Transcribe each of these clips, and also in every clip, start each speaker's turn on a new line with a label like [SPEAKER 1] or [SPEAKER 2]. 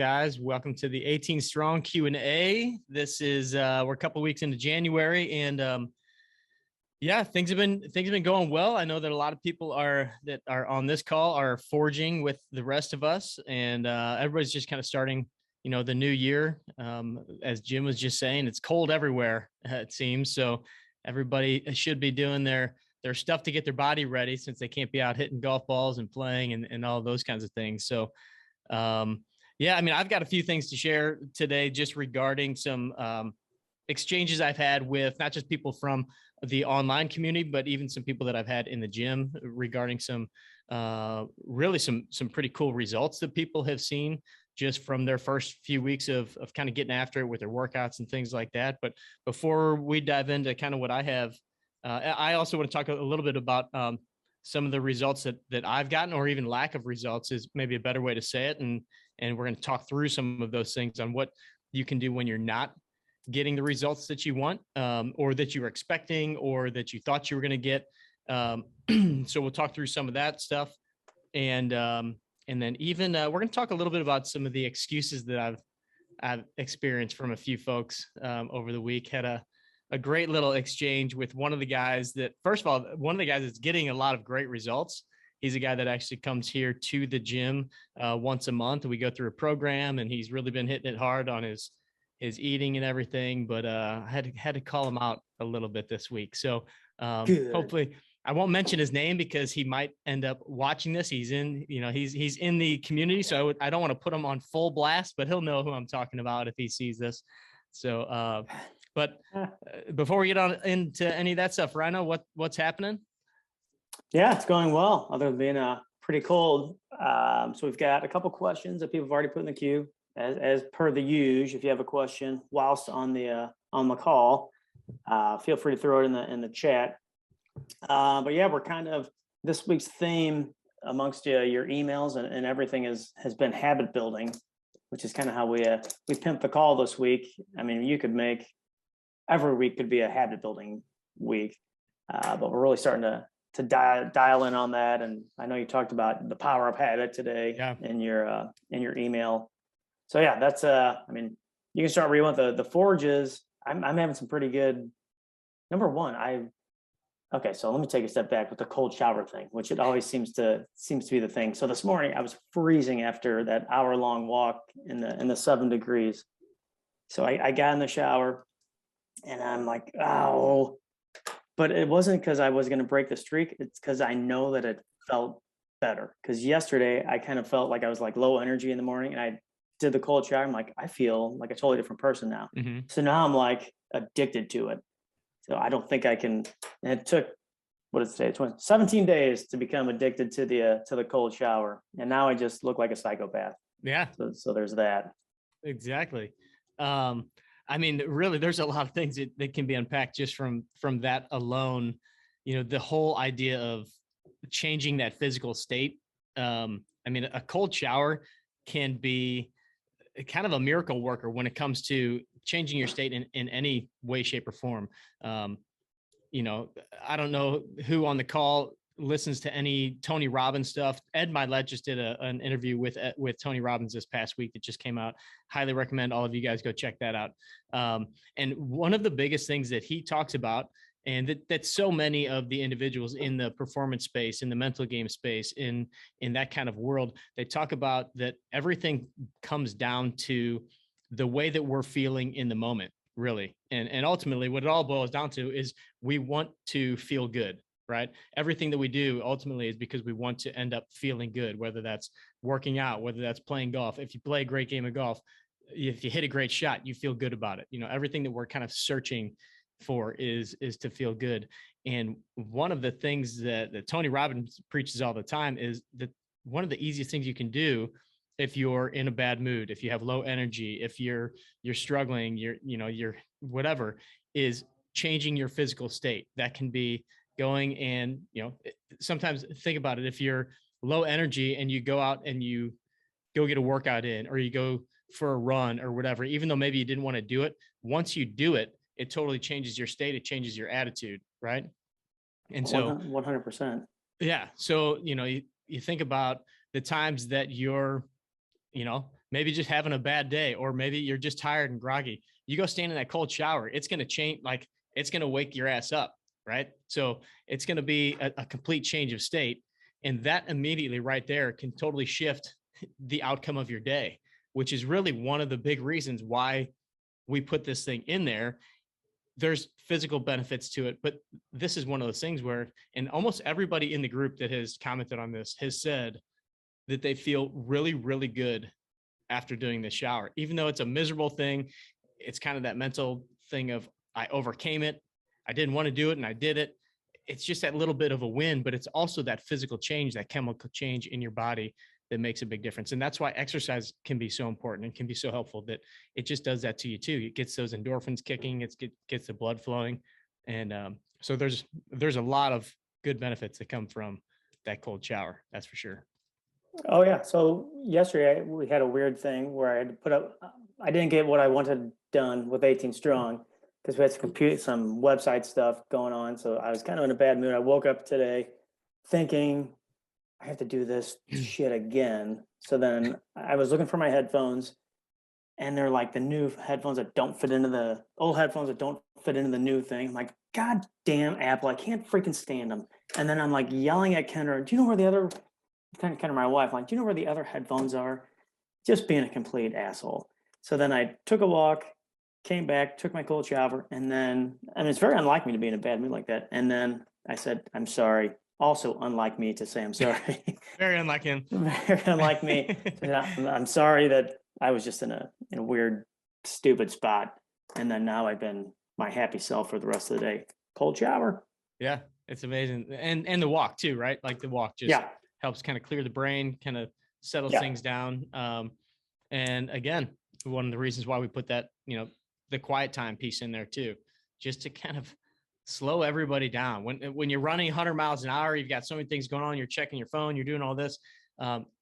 [SPEAKER 1] guys. Welcome to the 18 Strong Q&A. This is we're a couple weeks into January, and yeah, things have been going well. I know that a lot of people that are on this call are forging with the rest of us, and everybody's just kind of starting, the new year. As Jim was just saying, it's cold everywhere, it seems. So everybody should be doing their stuff to get their body ready, since they can't be out hitting golf balls and playing and all those kinds of things. So yeah, I mean, I've got a few things to share today just regarding some exchanges I've had with not just people from the online community, but even some people that I've had in the gym regarding some really some pretty cool results that people have seen just from their first few weeks of kind of getting after it with their workouts and things like that. But before we dive into kind of what I have, I also want to talk a little bit about some of the results that I've gotten, or even lack of results is maybe a better way to say it. And we're going to talk through some of those things on what you can do when you're not getting the results that you want, or that you were expecting, or that you thought you were going to get. So we'll talk through some of that stuff. And then even we're going to talk a little bit about some of the excuses that I've experienced from a few folks over the week. Had a great little exchange with one of the guys that, first of all, one of the guys that's getting a lot of great results. He's a guy that actually comes here to the gym once a month. We go through a program, and he's really been hitting it hard on his eating and everything. But I had to call him out a little bit this week. So hopefully I won't mention his name, because he might end up watching this. He's in, he's in the community. So I don't want to put him on full blast, but he'll know who I'm talking about if he sees this. So, but before we get on into any of that stuff, Rhino, what's happening?
[SPEAKER 2] Yeah, it's going well, other than being pretty cold. So we've got a couple questions that people have already put in the queue. As per the usual, if you have a question whilst on the call, feel free to throw it in the chat. But yeah, we're kind of, this week's theme amongst your emails and everything has been habit building, which is kind of how we pimped the call this week. I mean, you could make every week could be a habit building week, but we're really starting to dial in on that. And I know you talked about the power of habit today.
[SPEAKER 1] Yeah.
[SPEAKER 2] in your email. So yeah, that's I mean, you can start reading with the forges. I'm having some pretty good. Number one, okay, so let me take a step back with the cold shower thing, which it always seems to be the thing. So this morning I was freezing after that hour-long walk in the 7 degrees. So I got in the shower and I'm like, oh, but it wasn't because I was going to break the streak. It's because I know that it felt better. Because yesterday I kind of felt like I was like low energy in the morning, and I did the cold shower. I'm like, I feel like a totally different person now.
[SPEAKER 1] Mm-hmm.
[SPEAKER 2] So now I'm like addicted to it. So I don't think I can. And it took, what did it say? It's 17 days to become addicted to the cold shower, and now I just look like a psychopath.
[SPEAKER 1] Yeah.
[SPEAKER 2] So there's that.
[SPEAKER 1] Exactly. I mean, really, there's a lot of things that can be unpacked just from that alone. The whole idea of changing that physical state. I mean, a cold shower can be kind of a miracle worker when it comes to changing your state in any way, shape, or form. I don't know who on the call listens to any Tony Robbins stuff. Ed Milet just did an interview with Tony Robbins this past week that just came out. Highly recommend all of you guys go check that out. And one of the biggest things that he talks about, and that so many of the individuals in the performance space, in the mental game space, in that kind of world, they talk about that everything comes down to the way that we're feeling in the moment, really. And ultimately what it all boils down to is we want to feel good. Right? Everything that we do ultimately is because we want to end up feeling good, whether that's working out, whether that's playing golf. If you play a great game of golf, if you hit a great shot, you feel good about it. Everything that we're kind of searching for is to feel good. And one of the things that Tony Robbins preaches all the time is that one of the easiest things you can do if you're in a bad mood, if you have low energy, if you're struggling, you're whatever, is changing your physical state. That can be going and, sometimes think about it. If you're low energy and you go out and you go get a workout in, or you go for a run or whatever, even though maybe you didn't want to do it, once you do it, it totally changes your state. It changes your attitude. Right. And so
[SPEAKER 2] 100%.
[SPEAKER 1] Yeah. So, you think about the times that you're, maybe just having a bad day, or maybe you're just tired and groggy. You go stand in that cold shower, it's going to change, like it's going to wake your ass up, right? So it's going to be a complete change of state. And that immediately right there can totally shift the outcome of your day, which is really one of the big reasons why we put this thing in there. There's physical benefits to it, but this is one of those things where, and almost everybody in the group that has commented on this has said that they feel really, really good after doing the shower, even though it's a miserable thing. It's kind of that mental thing of, I overcame it. I didn't want to do it and I did it. It's just that little bit of a win, but it's also that physical change, that chemical change in your body that makes a big difference. And that's why exercise can be so important and can be so helpful, that it just does that to you too. It gets those endorphins kicking, gets the blood flowing. And so there's a lot of good benefits that come from that cold shower. That's for sure.
[SPEAKER 2] Oh yeah. So yesterday we had a weird thing where I had to put up. I didn't get what I wanted done with 18 Strong because we had some website stuff going on. So I was kind of in a bad mood. I woke up today thinking I have to do this shit again. So then I was looking for my headphones, and they're like the new headphones that don't fit into the old headphones that don't fit into the new thing. I'm like, God damn Apple, I can't freaking stand them. And then I'm like yelling at Kendra, do you know where the other, kind of my wife, like, do you know where the other headphones are? Just being a complete asshole. So then I took a walk, came back, took my cold shower, and then, and it's very unlike me to be in a bad mood like that. And then I said, I'm sorry. Also unlike me to say I'm sorry.
[SPEAKER 1] Very unlike him.
[SPEAKER 2] Very unlike me. I'm sorry that I was just in a weird, stupid spot. And then now I've been my happy self for the rest of the day. Cold shower.
[SPEAKER 1] Yeah, it's amazing. And the walk too, right? Like the walk just helps kind of clear the brain, kind of settles things down. And again, one of the reasons why we put that, the quiet time piece in there too, just to kind of slow everybody down. When you're running 100 miles an hour, you've got so many things going on, you're checking your phone, you're doing all this.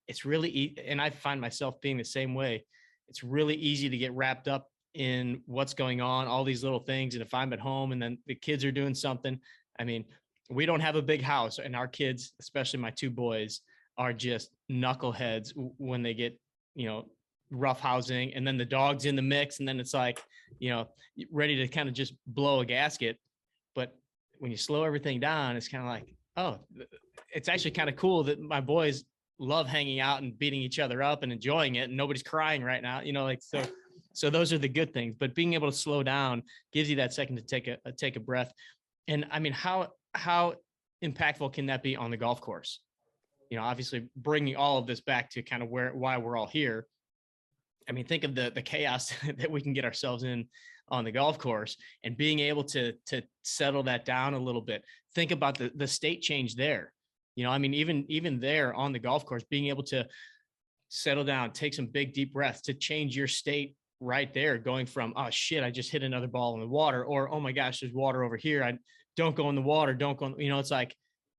[SPEAKER 1] It's really, and I find myself being the same way. It's really easy to get wrapped up in what's going on, all these little things. And if I'm at home and then the kids are doing something, I mean, we don't have a big house, and our kids, especially my two boys, are just knuckleheads when they get, rough housing, and then the dog's in the mix. And then it's like, ready to kind of just blow a gasket. But when you slow everything down, it's kind of like, oh, it's actually kind of cool that my boys love hanging out and beating each other up and enjoying it, and nobody's crying right now, so those are the good things. But being able to slow down gives you that second to take a breath. And I mean, how impactful can that be on the golf course? Obviously bringing all of this back to kind of why we're all here. I mean, think of the chaos that we can get ourselves in on the golf course, and being able to settle that down a little bit. Think about the state change there. I mean, even there on the golf course, being able to settle down, take some big deep breaths to change your state right there, going from, oh shit, I just hit another ball in the water, or, oh my gosh, there's water over here. I don't go in the water. Don't go, it's like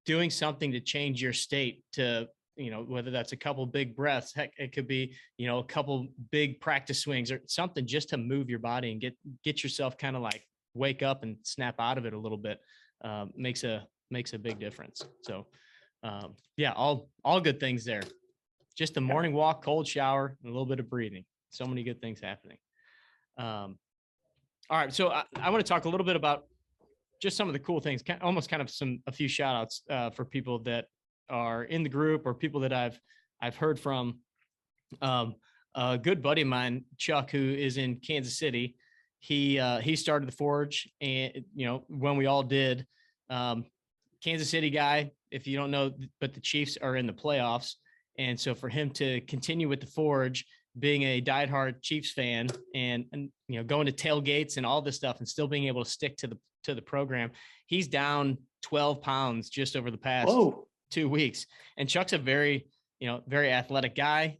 [SPEAKER 1] doing something to change your state to, whether that's a couple big breaths, heck, it could be, a couple big practice swings or something, just to move your body and get yourself kind of like wake up and snap out of it a little bit. Makes a big difference. So yeah, all good things there. Just the morning walk, cold shower, and a little bit of breathing. So many good things happening. All right. So I want to talk a little bit about just some of the cool things, almost kind of a few shout outs for people that are in the group, or people that I've heard from. A good buddy of mine, Chuck, who is in Kansas City, he started the Forge, and when we all did, Kansas City guy, if you don't know, but the Chiefs are in the playoffs. And so for him to continue with the Forge, being a diehard Chiefs fan, and going to tailgates and all this stuff, and still being able to stick to the program, he's down 12 pounds just over the past 2 weeks. And Chuck's a very athletic guy.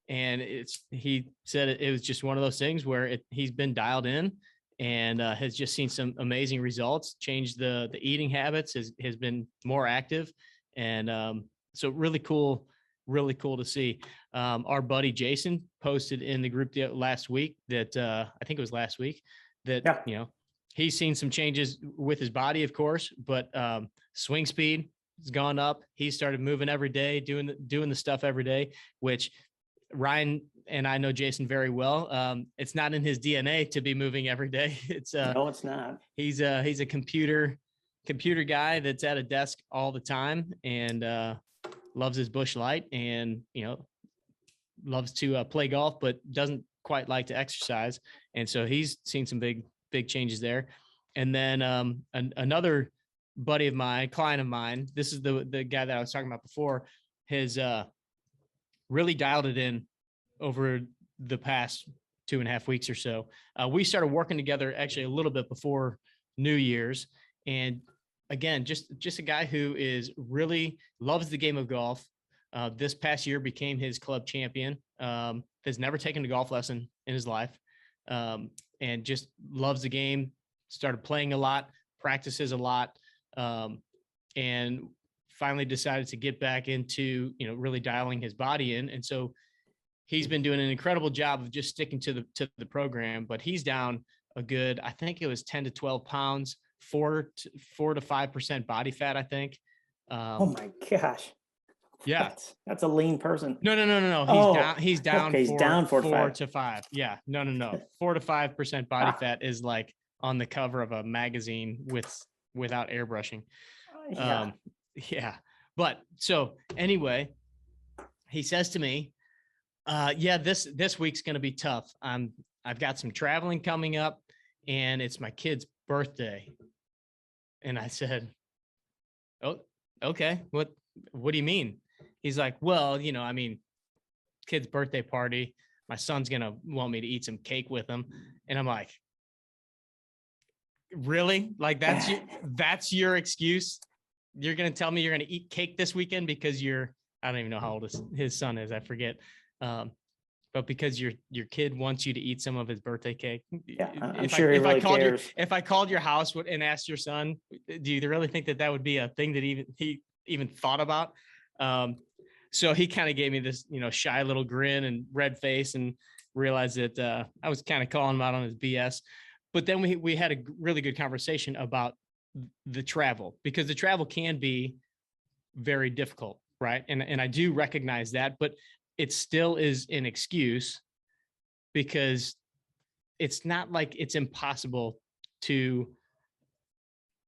[SPEAKER 1] And he said it was just one of those things where he's been dialed in, and has just seen some amazing results, changed the eating habits, has been more active. And so really cool to see. Our buddy Jason posted in the group last week that I think it was last week that, he's seen some changes with his body, of course, but swing speed has gone up. He started moving every day, doing the stuff every day, which Ryan and I know Jason very well. It's not in his DNA to be moving every day.
[SPEAKER 2] No, it's not.
[SPEAKER 1] He's a computer guy that's at a desk all the time, and loves his Busch Light, and loves to play golf, but doesn't quite like to exercise. And so he's seen some big changes there. And then another buddy of mine, client of mine, this is the guy that I was talking about before, has really dialed it in over the past 2.5 weeks or so. We started working together actually a little bit before New Year's. And again, just a guy who is really loves the game of golf. This past year became his club champion. Has never taken a golf lesson in his life, and just loves the game. Started playing a lot, practices a lot, and finally decided to get back into really dialing his body in. And so he's been doing an incredible job of just sticking to the program. But he's down a good, I think it was 10 to 12 pounds, 4 to 5% body fat, I think.
[SPEAKER 2] Oh my gosh.
[SPEAKER 1] Yeah,
[SPEAKER 2] that's a lean person.
[SPEAKER 1] No. He's down.
[SPEAKER 2] Okay, he's down 4
[SPEAKER 1] to 5. Yeah, no. 4 to 5% body fat is like on the cover of a magazine without airbrushing.
[SPEAKER 2] Yeah.
[SPEAKER 1] But so anyway, he says to me, this week's going to be tough. I've got some traveling coming up, and it's my kid's birthday. And I said, oh, okay. What do you mean? He's like, well, kid's birthday party. My son's going to want me to eat some cake with him. And I'm like, really? Like, that's your excuse? You're going to tell me you're going to eat cake this weekend because I don't even know how old his son is. I forget. But because your kid wants you to eat some of his birthday cake.
[SPEAKER 2] Yeah, I'm sure he really cares.
[SPEAKER 1] If I called your house and asked your son, do you really think that would be a thing that he even thought about? So he kind of gave me this, shy little grin and red face, and realized that I was kind of calling him out on his BS. But then we had a really good conversation about the travel, because the travel can be very difficult, right? And I do recognize that, but it still is an excuse, because it's not like it's impossible to.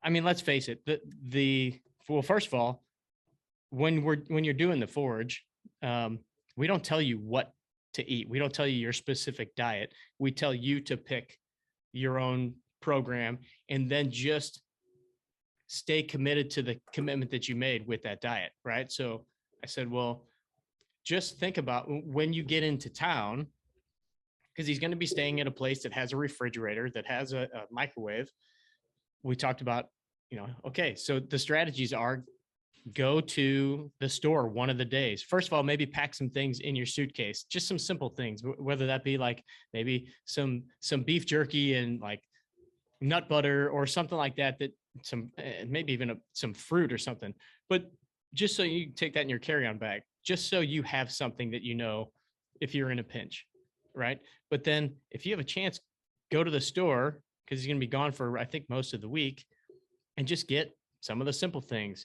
[SPEAKER 1] I mean, let's face it. Well, first of all, when you're doing the forge, we don't tell you what to eat. We don't tell you your specific diet. We tell you to pick your own program, and then just stay committed to the commitment that you made with that diet. Right. So I said, well, just think about when you get into town, because he's going to be staying at a place that has a refrigerator, that has a microwave. We talked about, okay, so the strategies are: go to the store one of the days. First of all, maybe pack some things in your suitcase, just some simple things, whether that be like maybe some beef jerky and like nut butter or something like that, maybe even some fruit or something. But just so you take that in your carry-on bag, just so you have something that if you're in a pinch, right? But then if you have a chance, go to the store, because he's going to be gone for, I think, most of the week, and just get some of the simple things.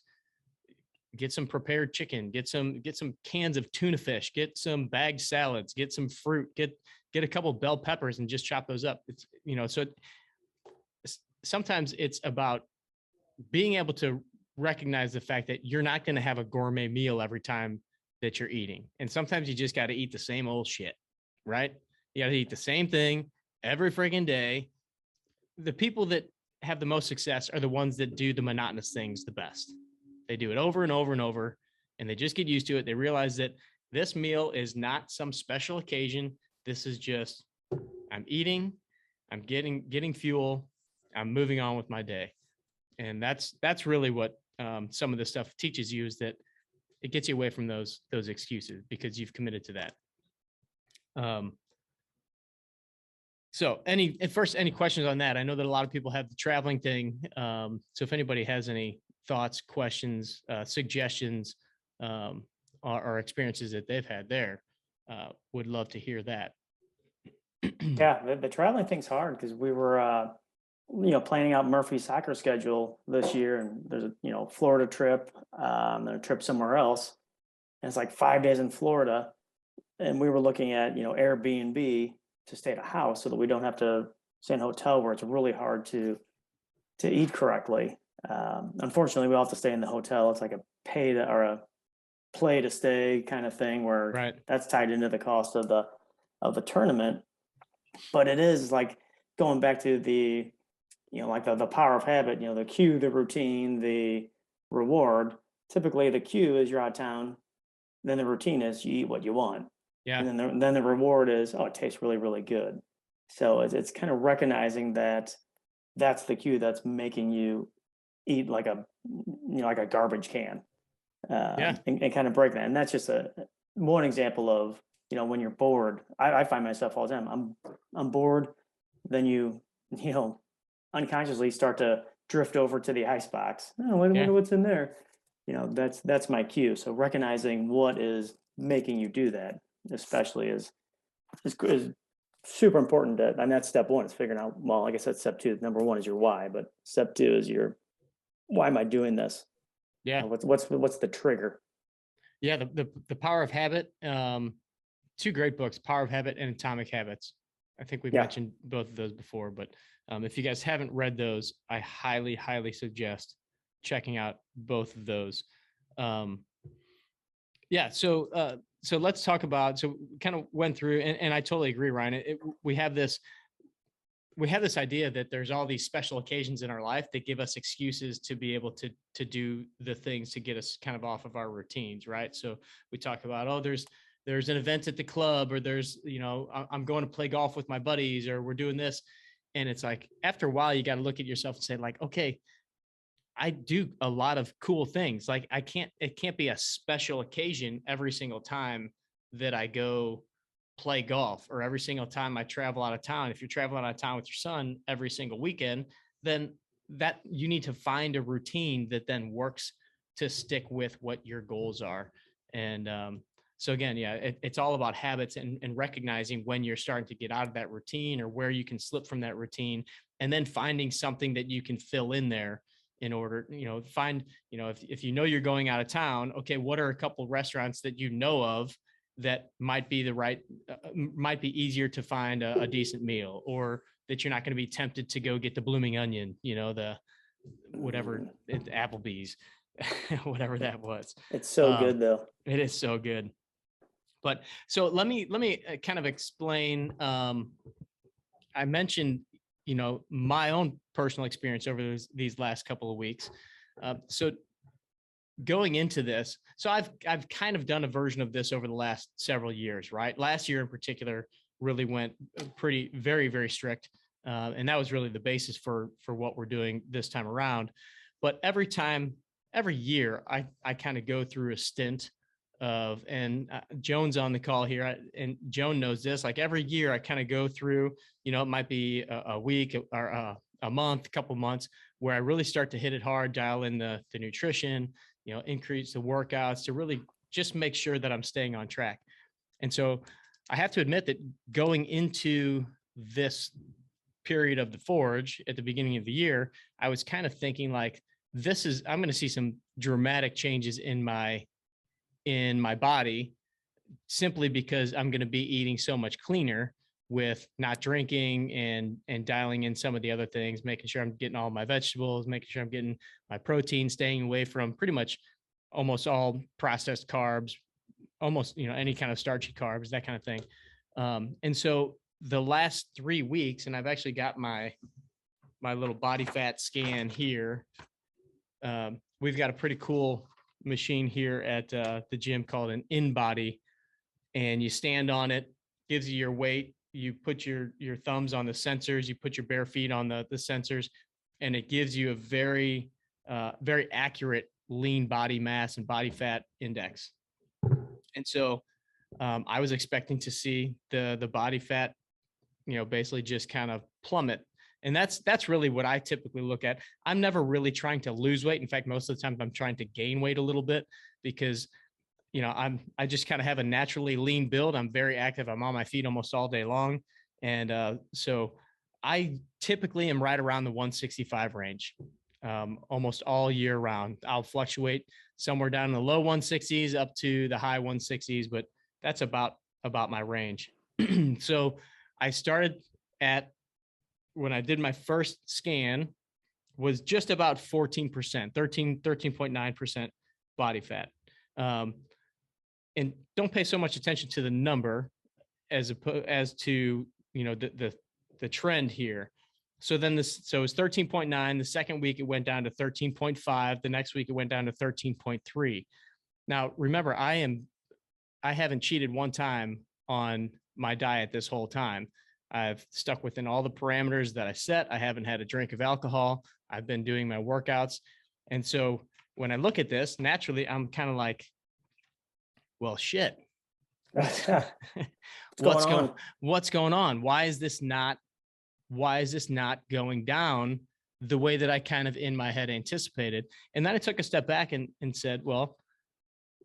[SPEAKER 1] Get some prepared chicken, get some cans of tuna fish, get some bagged salads, get some fruit, get a couple of bell peppers, and just chop those up. It's, so sometimes it's about being able to recognize the fact that you're not going to have a gourmet meal every time that you're eating. And sometimes you just got to eat the same old shit, right? You got to eat the same thing every freaking day. The people that have the most success are the ones that do the monotonous things the best. They do it over and over and over, and they just get used to it. They realize that this meal is not some special occasion. This is just, I'm eating, I'm getting fuel, I'm moving on with my day. And that's really what some of this stuff teaches you, is that it gets you away from those excuses, because you've committed to that. So any questions on that? I know that a lot of people have the traveling thing. So if anybody has any thoughts, questions, suggestions, or experiences that they've had there, would love to hear that.
[SPEAKER 2] Yeah, the traveling thing's hard, because we were planning out Murphy's soccer schedule this year, and there's a Florida trip, and a trip somewhere else, and it's like 5 days in Florida, and we were looking at, Airbnb to stay at a house so that we don't have to stay in a hotel where it's really hard to eat correctly. Unfortunately, we all have to stay in the hotel. It's like a pay to or a play to stay kind of thing where
[SPEAKER 1] Right.
[SPEAKER 2] that's tied into the cost of the tournament. But it is like going back to the, like the power of habit, the cue, the routine, the reward. Typically the cue is you're out of town, then the routine is you eat what you want.
[SPEAKER 1] Yeah.
[SPEAKER 2] And then the reward is, oh, it tastes really, really good. So it's kind of recognizing that that's the cue that's making you eat like like a garbage can,
[SPEAKER 1] Yeah.
[SPEAKER 2] and kind of break that. And that's just one example of, when you're bored. I find myself all the time. I'm bored. Then you know, unconsciously start to drift over to the ice box. Oh, I
[SPEAKER 1] Yeah.
[SPEAKER 2] wonder what's in there. That's my cue. So recognizing what is making you do that, especially is super important. And that's step one, is figuring out. Well, like I said, step two, number one is your why, but step two is your why am I doing this?
[SPEAKER 1] Yeah.
[SPEAKER 2] What's the trigger?
[SPEAKER 1] Yeah. The Power of Habit. Two great books, Power of Habit and Atomic Habits. I think we've
[SPEAKER 2] Yeah.
[SPEAKER 1] mentioned both of those before, but if you guys haven't read those, I highly, highly suggest checking out both of those. Um, yeah. So let's talk about, so we kind of went through, and I totally agree, Ryan. We have this idea that there's all these special occasions in our life that give us excuses to be able to do the things to get us kind of off of our routines, right? So we talk about, oh, there's an event at the club, or there's, I'm going to play golf with my buddies, or we're doing this. And it's like, after a while, you got to look at yourself and say, like, okay, I do a lot of cool things. Like, it can't be a special occasion every single time that I go play golf, or every single time I travel out of town. If you're traveling out of town with your son every single weekend, then that you need to find a routine that then works to stick with what your goals are. And so again, yeah, it's all about habits, and recognizing when you're starting to get out of that routine, or where you can slip from that routine, and then finding something that you can fill in there in order, find, if you're going out of town, okay, what are a couple restaurants that you know of that might be might be easier to find a decent meal, or that you're not going to be tempted to go get the blooming onion, the whatever, Applebee's, whatever that was.
[SPEAKER 2] It's so good though.
[SPEAKER 1] It is so good. But so let me kind of explain. I mentioned, my own personal experience over these last couple of weeks. So going into this, so I've kind of done a version of this over the last several years, right? Last year in particular really went pretty, very, very strict. And that was really the basis for what we're doing this time around. But every year, I kind of go through a stint of, and Joan's on the call here, and Joan knows this, like every year I kind of go through, it might be a week or a month, a couple months, where I really start to hit it hard, dial in the nutrition, increase the workouts to really just make sure that I'm staying on track. And so I have to admit that going into this period of the Forge at the beginning of the year, I was kind of thinking like, I'm going to see some dramatic changes in my body, simply because I'm going to be eating so much cleaner with not drinking and dialing in some of the other things, making sure I'm getting all my vegetables, making sure I'm getting my protein, staying away from pretty much almost all processed carbs, almost, any kind of starchy carbs, that kind of thing. And so the last 3 weeks, and I've actually got my little body fat scan here. We've got a pretty cool machine here at the gym called an InBody, and you stand on it, gives you your weight. You put your thumbs on the sensors, you put your bare feet on the sensors, and it gives you a very, very accurate lean body mass and body fat index. And so I was expecting to see the body fat, basically just kind of plummet. And that's really what I typically look at. I'm never really trying to lose weight. In fact, most of the time I'm trying to gain weight a little bit, because I just kind of have a naturally lean build. I'm very active. I'm on my feet almost all day long. And so I typically am right around the 165 range, almost all year round. I'll fluctuate somewhere down in the low 160s up to the high 160s, but that's about about my range. So I started at, when I did my first scan, was just about 14%, 13.9% body fat. And don't pay so much attention to the number as to, you know, the trend here. So then so it was 13.9. The second week it went down to 13.5. The next week it went down to 13.3. Now, remember, I haven't cheated one time on my diet this whole time. I've stuck within all the parameters that I set. I haven't had a drink of alcohol. I've been doing my workouts. And so when I look at this, naturally, I'm kind of like, well, shit. What's going on? Why is this not going down the way that I kind of in my head anticipated? And then I took a step back and said, well,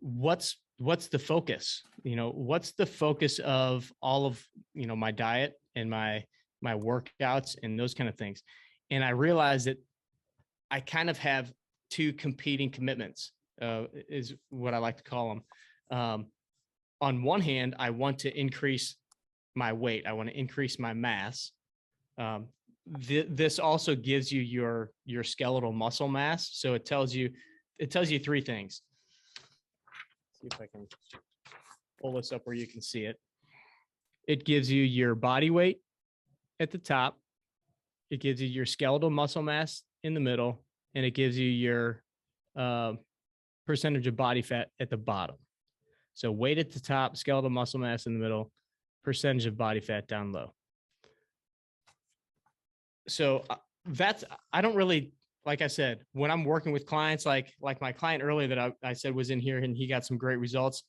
[SPEAKER 1] what's the focus? You know, what's the focus of all of, you know, my diet and my workouts and those kind of things? And I realized that I kind of have two competing commitments, is what I like to call them. On one hand, I want to increase my weight. I want to increase my mass. This also gives you your skeletal muscle mass. So it tells you three things. See if I can pull this up where you can see it. It gives you your body weight at the top. It gives you your skeletal muscle mass in the middle, and it gives you your percentage of body fat at the bottom. So weight at the top, skeletal muscle mass in the middle, percentage of body fat down low. So I don't really, like I said, when I'm working with clients, like my client earlier that I said was in here and he got some great results.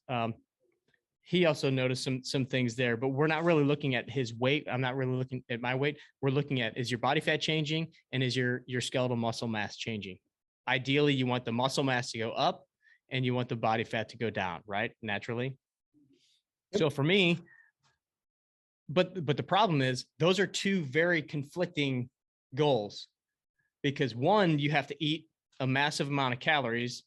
[SPEAKER 1] He also noticed some things there, but we're not really looking at his weight. I'm not really looking at my weight. We're looking at, is your body fat changing and is your skeletal muscle mass changing? Ideally, you want the muscle mass to go up and you want the body fat to go down, right? Naturally. Yep. So for me, but the problem is those are two very conflicting goals, because one, you have to eat a massive amount of calories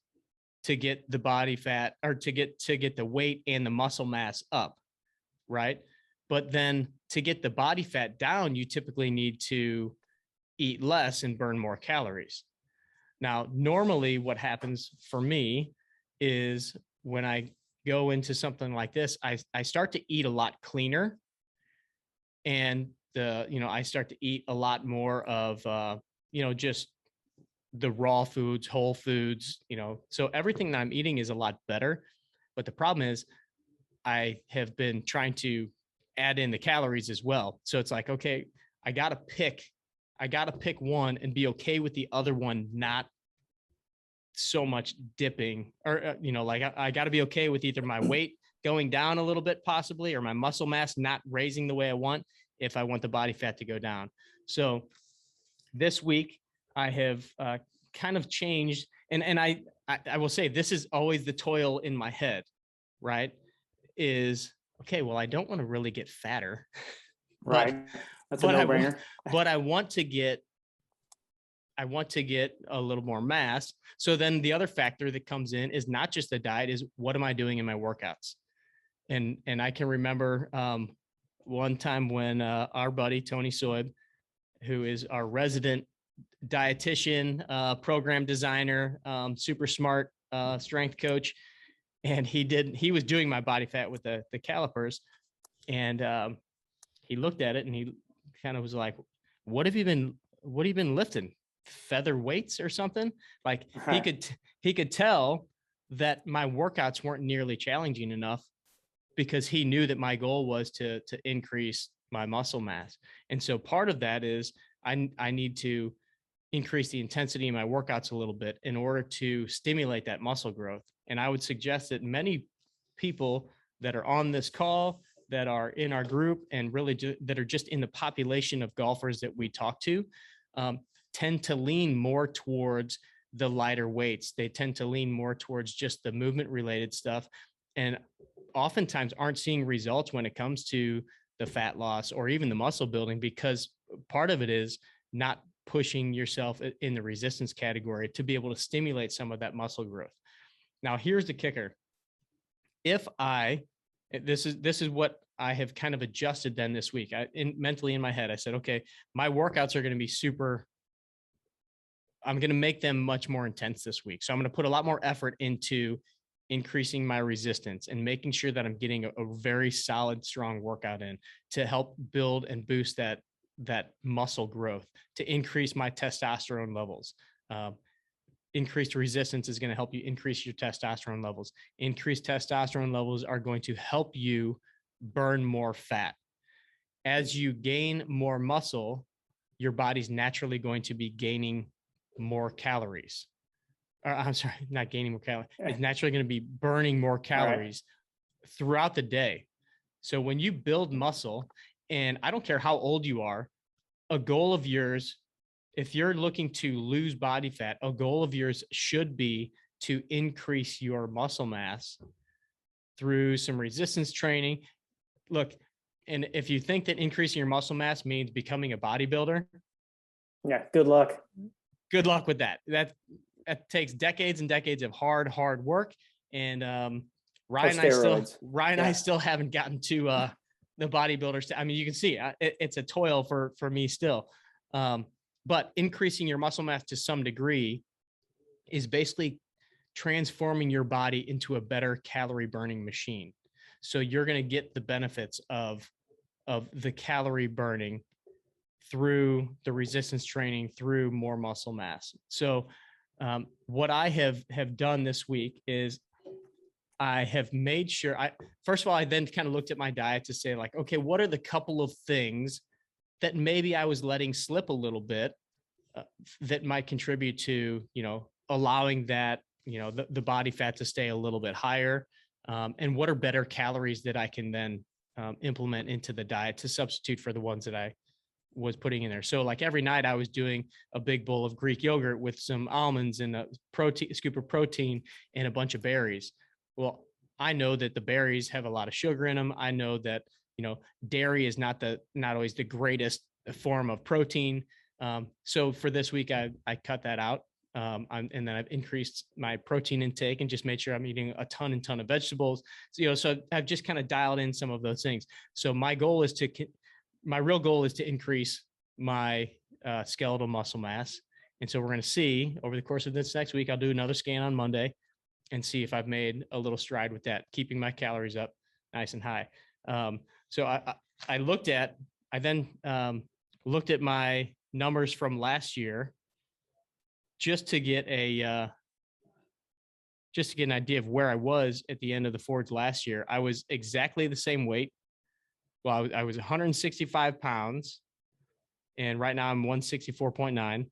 [SPEAKER 1] to get the body fat, or to get the weight and the muscle mass up, right? But then to get the body fat down, you typically need to eat less and burn more calories. Now, normally what happens for me is when I go into something like this, I start to eat a lot cleaner, and I start to eat a lot more of, just the raw foods, whole foods, so everything that I'm eating is a lot better. But the problem is I have been trying to add in the calories as well. So it's like, okay, I got to pick one and be okay with the other one not so much dipping, or I got to be okay with either my weight going down a little bit possibly, or my muscle mass not raising the way I want if I want the body fat to go down. So this week I have kind of changed, and I will say this is always the toil in my head, right? Is, okay, well, I don't want to really get fatter,
[SPEAKER 2] right? That's a no-brainer.
[SPEAKER 1] But I want to get a little more mass. So then the other factor that comes in is not just the diet, is what am I doing in my workouts? And I can remember one time when our buddy, Tony Soib, who is our resident dietitian, program designer, super smart strength coach, and he was doing my body fat with the calipers, and he looked at it and he kind of was like, what have you been lifting? Feather weights or something? Like, he could tell that my workouts weren't nearly challenging enough, because he knew that my goal was to increase my muscle mass. And so part of that is I need to increase the intensity in my workouts a little bit in order to stimulate that muscle growth. And I would suggest that many people that are on this call, that are in our group, and really that are just in the population of golfers that we talk to, tend to lean more towards the lighter weights. They tend to lean more towards just the movement related stuff, and oftentimes aren't seeing results when it comes to the fat loss or even the muscle building, because part of it is not pushing yourself in the resistance category to be able to stimulate some of that muscle growth. Now, here's the kicker. If I This is what I have kind of adjusted then this week. Mentally in my head, I said, okay, my workouts are going to be I'm going to make them much more intense this week. So I'm going to put a lot more effort into increasing my resistance and making sure that I'm getting a very solid, strong workout in to help build and boost that muscle growth, to increase my testosterone levels. Increased resistance is going to help you increase your testosterone levels. Increased testosterone levels are going to help you burn more fat. As you gain more muscle, your body's naturally going to be gaining more calories. Or, I'm sorry, not gaining more calories. It's naturally going to be burning more calories throughout the day. So when you build muscle, and I don't care how old you are, a goal of yours, if you're looking to lose body fat, a goal of yours should be to increase your muscle mass through some resistance training. Look, and if you think that increasing your muscle mass means becoming a bodybuilder,
[SPEAKER 2] yeah, good luck.
[SPEAKER 1] Good luck with that. That takes decades and decades of hard work. And Ryan and I still haven't gotten to the bodybuilders. I mean, you can see it's a toil for me still. But increasing your muscle mass to some degree is basically transforming your body into a better calorie burning machine. So you're going to get the benefits of the calorie burning through the resistance training, through more muscle mass. So what I have done this week is I have made sure first of all, I then kind of looked at my diet to say like, okay, what are the couple of things that maybe I was letting slip a little bit that might contribute to, allowing that, the body fat to stay a little bit higher. And what are better calories that I can then implement into the diet to substitute for the ones that I was putting in there. So like every night I was doing a big bowl of Greek yogurt with some almonds and a scoop of protein and a bunch of berries. Well, I know that the berries have a lot of sugar in them. I know that, dairy is not always the greatest form of protein. So for this week, I cut that out. And then I've increased my protein intake and just made sure I'm eating a ton of vegetables. So I've just kind of dialed in some of those things. So my real goal is to increase my skeletal muscle mass. And so we're going to see over the course of this next week, I'll do another scan on Monday and see if I've made a little stride with that, keeping my calories up nice and high. So I then looked at my numbers from last year just to get an idea of where I was at the end of the Forge last year. I was exactly the same weight. Well, I was 165 pounds, and right now I'm 164.9.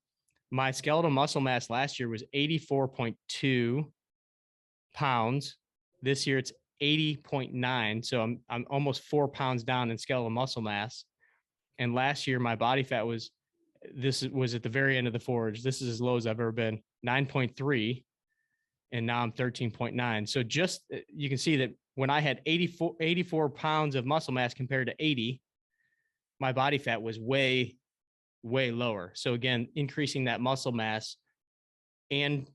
[SPEAKER 1] My skeletal muscle mass last year was 84.2 pounds. This year it's 80.9. So I'm almost 4 pounds down in skeletal muscle mass. And last year my body fat was at the very end of the Forge. This is as low as I've ever been, 9.3. And now I'm 13.9. So just, you can see that when I had 84 pounds of muscle mass compared to 80, my body fat was way, way lower. So again, increasing that muscle mass and,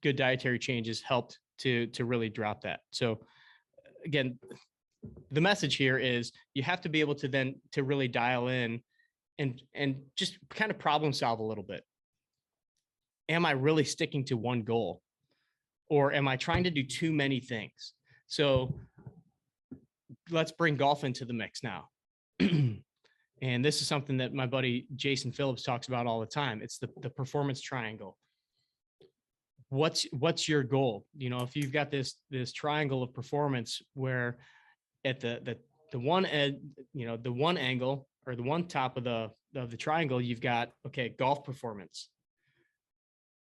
[SPEAKER 1] good dietary changes helped to really drop that. So again, the message here is you have to be able to really dial in and just kind of problem solve a little bit. Am I really sticking to one goal? Or am I trying to do too many things? So let's bring golf into the mix now. And this is something that my buddy Jason Phillips talks about all the time. It's the performance triangle. What's your goal? If you've got this triangle of performance where at the one end, the one angle or the one top of the triangle, you've got, okay, golf performance.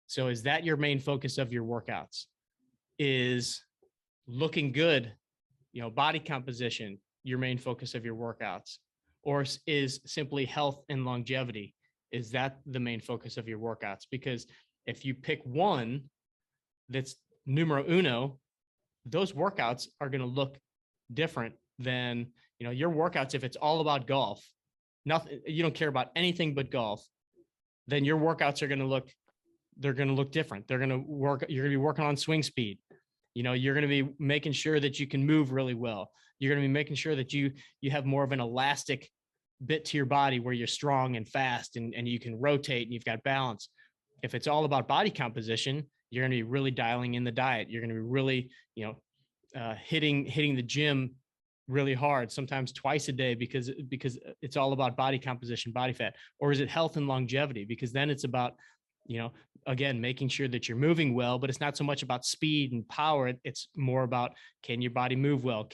[SPEAKER 1] So is that your main focus of your workouts? Is looking good, body composition, your main focus of your workouts? Or is simply health and longevity? Is that the main focus of your workouts? Because if you pick one that's numero uno, those workouts are going to look different than, your workouts. If it's all about golf, nothing, you don't care about anything but golf, then your workouts are going to look different. You're going to be working on swing speed. You're going to be making sure that you can move really well. You're going to be making sure that you have more of an elastic bit to your body where you're strong and fast and you can rotate and you've got balance. If it's all about body composition, you're going to be really dialing in the diet. You're going to be really, hitting the gym really hard, sometimes twice a day, because it's all about body composition, body fat. Or is it health and longevity? Because then it's about, again, making sure that you're moving well, but it's not so much about speed and power. It's more about, can your body move well?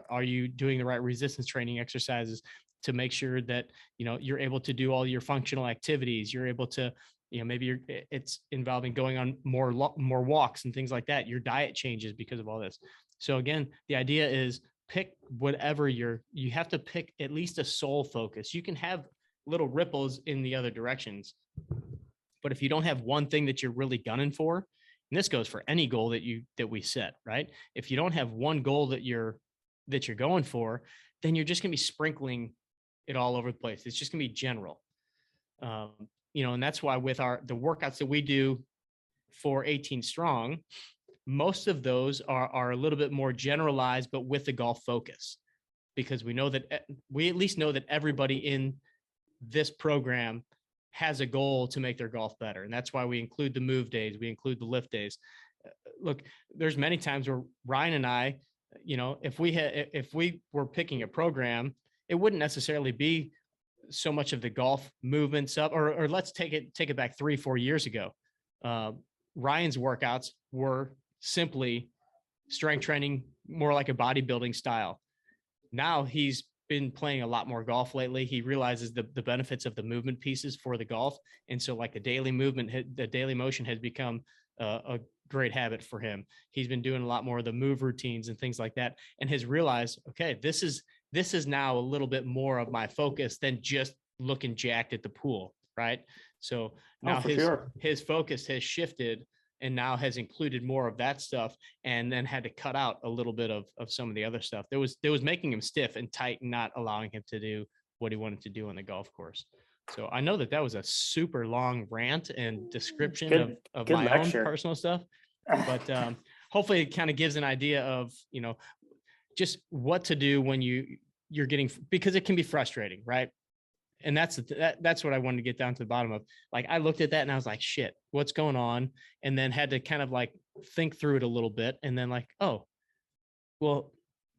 [SPEAKER 1] Are you doing the right resistance training exercises to make sure that, you're able to do all your functional activities? You're able to, maybe it's involving going on more walks and things like that. Your diet changes because of all this. So again, the idea is pick whatever you have to pick at least a sole focus. You can have little ripples in the other directions, but if you don't have one thing that you're really gunning for, and this goes for any goal that we set, right? If you don't have one goal that you're going for, then you're just going to be sprinkling it all over the place. It's just going to be general. And that's why with the workouts that we do for 18 Strong, most of those are a little bit more generalized, but with the golf focus, because we at least know that everybody in this program has a goal to make their golf better. And that's why we include the move days. We include the lift days. Look, there's many times where Ryan and I, if we were picking a program, it wouldn't necessarily be so much of the golf movements up, or let's take it back 3-4 years ago. Ryan's workouts were simply strength training, more like a bodybuilding style. Now he's been playing a lot more golf lately. He realizes the benefits of the movement pieces for the golf. And so like the daily motion has become a great habit for him. He's been doing a lot more of the move routines and things like that, and has realized, okay, this is now a little bit more of my focus than just looking jacked at the pool. Right. So now his focus has shifted and now has included more of that stuff, and then had to cut out a little bit of some of the other stuff that was making him stiff and tight and not allowing him to do what he wanted to do on the golf course. So I know that was a super long rant and description of my own personal stuff, but hopefully it kind of gives an idea of, just what to do when you're getting, because it can be frustrating, right? And that's what I wanted to get down to the bottom of. Like, I looked at that and I was like, shit, what's going on? And then had to kind of like think through it a little bit. And then like, oh, well,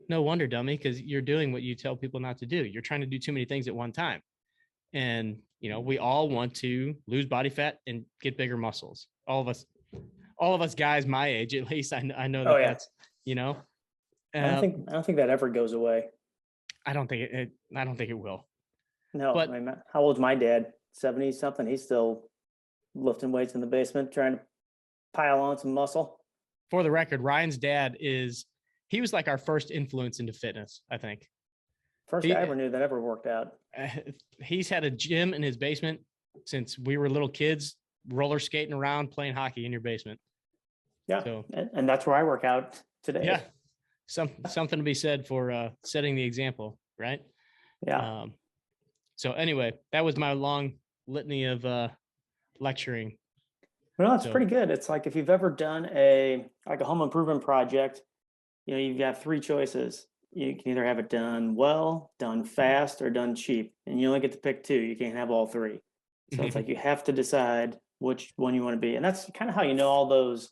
[SPEAKER 1] no wonder, dummy, because you're doing what you tell people not to do. You're trying to do too many things at one time. And, we all want to lose body fat and get bigger muscles. All of us guys my age, at least, I know that that's,
[SPEAKER 2] I don't think that ever goes away.
[SPEAKER 1] I don't think it will.
[SPEAKER 2] No, but how old's my dad? 70 something. He's still lifting weights in the basement, trying to pile on some muscle.
[SPEAKER 1] For the record, Ryan's dad he was like our first influence into fitness, I think.
[SPEAKER 2] First guy I ever knew that ever worked out.
[SPEAKER 1] He's had a gym in his basement since we were little kids, roller skating around, playing hockey in your basement.
[SPEAKER 2] Yeah. So, and that's where I work out today.
[SPEAKER 1] Yeah. Something to be said for setting the example, right?
[SPEAKER 2] Yeah.
[SPEAKER 1] So anyway, that was my long litany of lecturing.
[SPEAKER 2] Well, it's pretty good. It's like if you've ever done a home improvement project, you've got 3 choices. You can either have it done well, done fast, or done cheap, and you only get to pick 2. You can't have all 3. So it's like you have to decide which one you want to be, and that's kind of how all those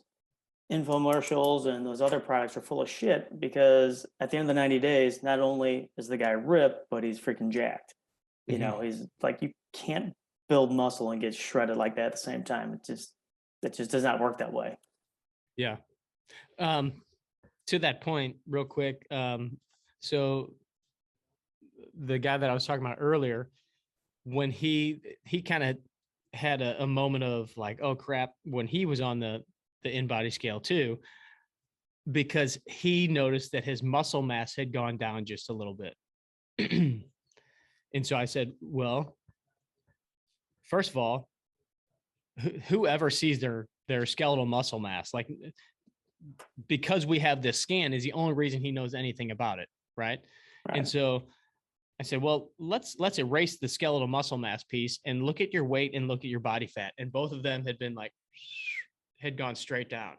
[SPEAKER 2] infomercials and those other products are full of shit, because at the end of the 90 days, not only is the guy ripped, but he's freaking jacked. He's like, you can't build muscle and get shredded like that at the same time. It just does not work that way.
[SPEAKER 1] Yeah. To that point, real quick. So the guy that I was talking about earlier, when he kind of had a moment of like, oh crap, when he was on the InBody scale too, because he noticed that his muscle mass had gone down just a little bit. And so I said, well, first of all, whoever sees their skeletal muscle mass, like, because we have this scan, is the only reason he knows anything about it. Right. And so I said, well, let's erase the skeletal muscle mass piece and look at your weight and look at your body fat. And both of them had gone straight down.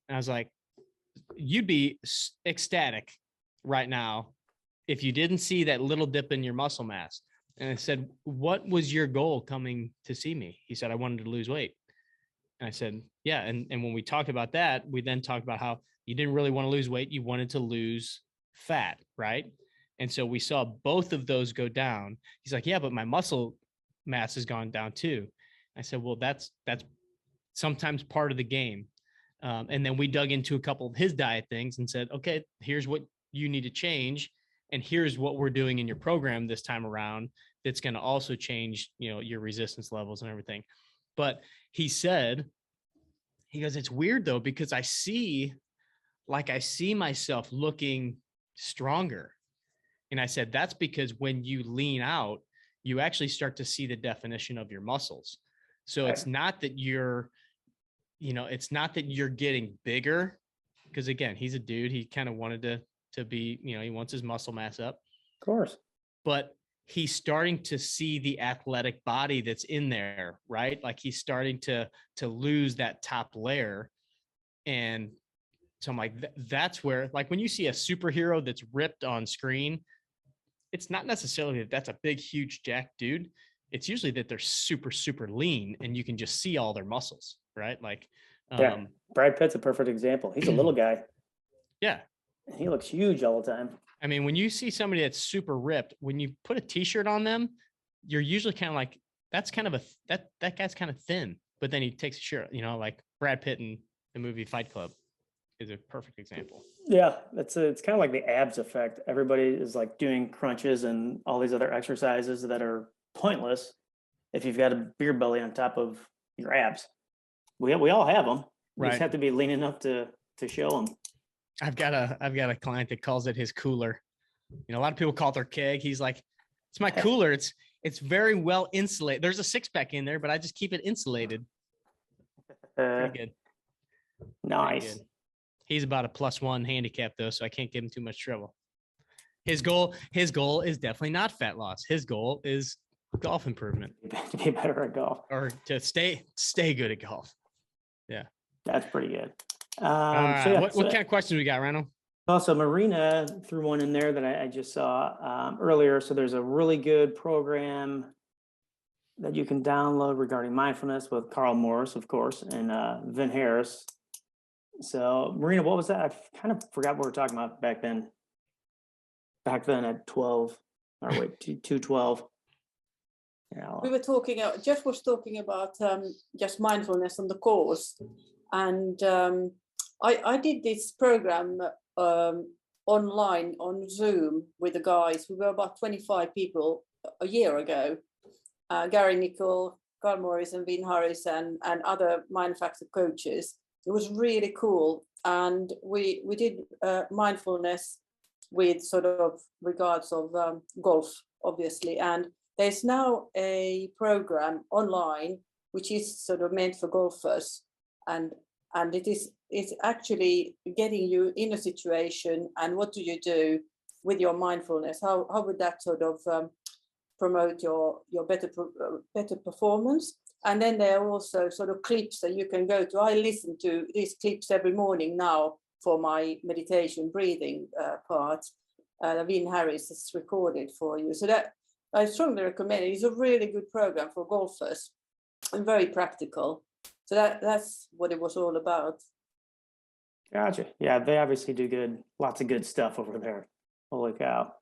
[SPEAKER 1] And I was like, you'd be ecstatic right now if you didn't see that little dip in your muscle mass. And I said, what was your goal coming to see me? He said, I wanted to lose weight. And I said, yeah. And when we talked about that, we then talked about how you didn't really want to lose weight. You wanted to lose fat, right? And so we saw both of those go down. He's like, yeah, but my muscle mass has gone down too. I said, well, that's sometimes part of the game. And then we dug into a couple of his diet things and said, okay, here's what you need to change. And here's what we're doing in your program this time around. That's going to also change, your resistance levels and everything. But he goes, it's weird though, because I see myself looking stronger. And I said, that's because when you lean out, you actually start to see the definition of your muscles. So it's not that you're getting bigger, because again, he's a dude. He kind of wanted to be, he wants his muscle mass up.
[SPEAKER 2] Of course.
[SPEAKER 1] But he's starting to see the athletic body that's in there, right? Like he's starting to lose that top layer. And so I'm like, that's where, like, when you see a superhero that's ripped on screen, it's not necessarily that that's a big, huge jack dude. It's usually that they're super, super lean and you can just see all their muscles, right? Like,
[SPEAKER 2] yeah, Brad Pitt's a perfect example. He's a little guy.
[SPEAKER 1] Yeah.
[SPEAKER 2] He looks huge all the time.
[SPEAKER 1] I mean, when you see somebody that's super ripped, when you put a t-shirt on them, you're usually kind of like, that's kind of that guy's kind of thin, but then he takes a shirt, like Brad Pitt in the movie Fight Club is a perfect example.
[SPEAKER 2] Yeah, it's kind of like the abs effect. Everybody is like doing crunches and all these other exercises that are pointless if you've got a beer belly on top of your abs. We all have them. You
[SPEAKER 1] Right.
[SPEAKER 2] just have to be lean enough to show them.
[SPEAKER 1] I've got a client that calls it his cooler. A lot of people call it their keg. He's like, it's my cooler. It's very well insulated. There's a 6-pack in there, but I just keep it insulated. Pretty good.
[SPEAKER 2] Nice.
[SPEAKER 1] Pretty good. He's about a +1 handicap though, so I can't give him too much trouble. His goal is definitely not fat loss. His goal is golf improvement.
[SPEAKER 2] To be better at golf.
[SPEAKER 1] Or to stay good at golf. Yeah.
[SPEAKER 2] That's pretty good.
[SPEAKER 1] All right. What kind of questions we got, Randall?
[SPEAKER 2] Also, Marina threw one in there that I just saw earlier. So there's a really good program that you can download regarding mindfulness with Carl Morris, of course, and Vin Harris. So Marina, what was that? I kind of forgot what we were talking about back then. Back then at 12, or wait, 212. Yeah.
[SPEAKER 3] We were talking, Jeff was talking about just mindfulness on the course. And I did this program online on Zoom with the guys. We were about 25 people a year ago. Gary Nicol, Carl Morris and Vin Harris and other Mind Factor coaches. It was really cool. And we did mindfulness with sort of regards of golf, obviously. And there's now a program online which is sort of meant for golfers, and it's actually getting you in a situation. And what do you do with your mindfulness? How would that sort of promote your better performance? And then there are also sort of clips that you can go to. I listen to these clips every morning now for my meditation breathing part. Vin Harris has recorded for you. So that I strongly recommend it. It's a really good program for golfers and very practical. So that's what it was all about.
[SPEAKER 2] Gotcha. Yeah, they obviously do lots of good stuff over there. Holy cow.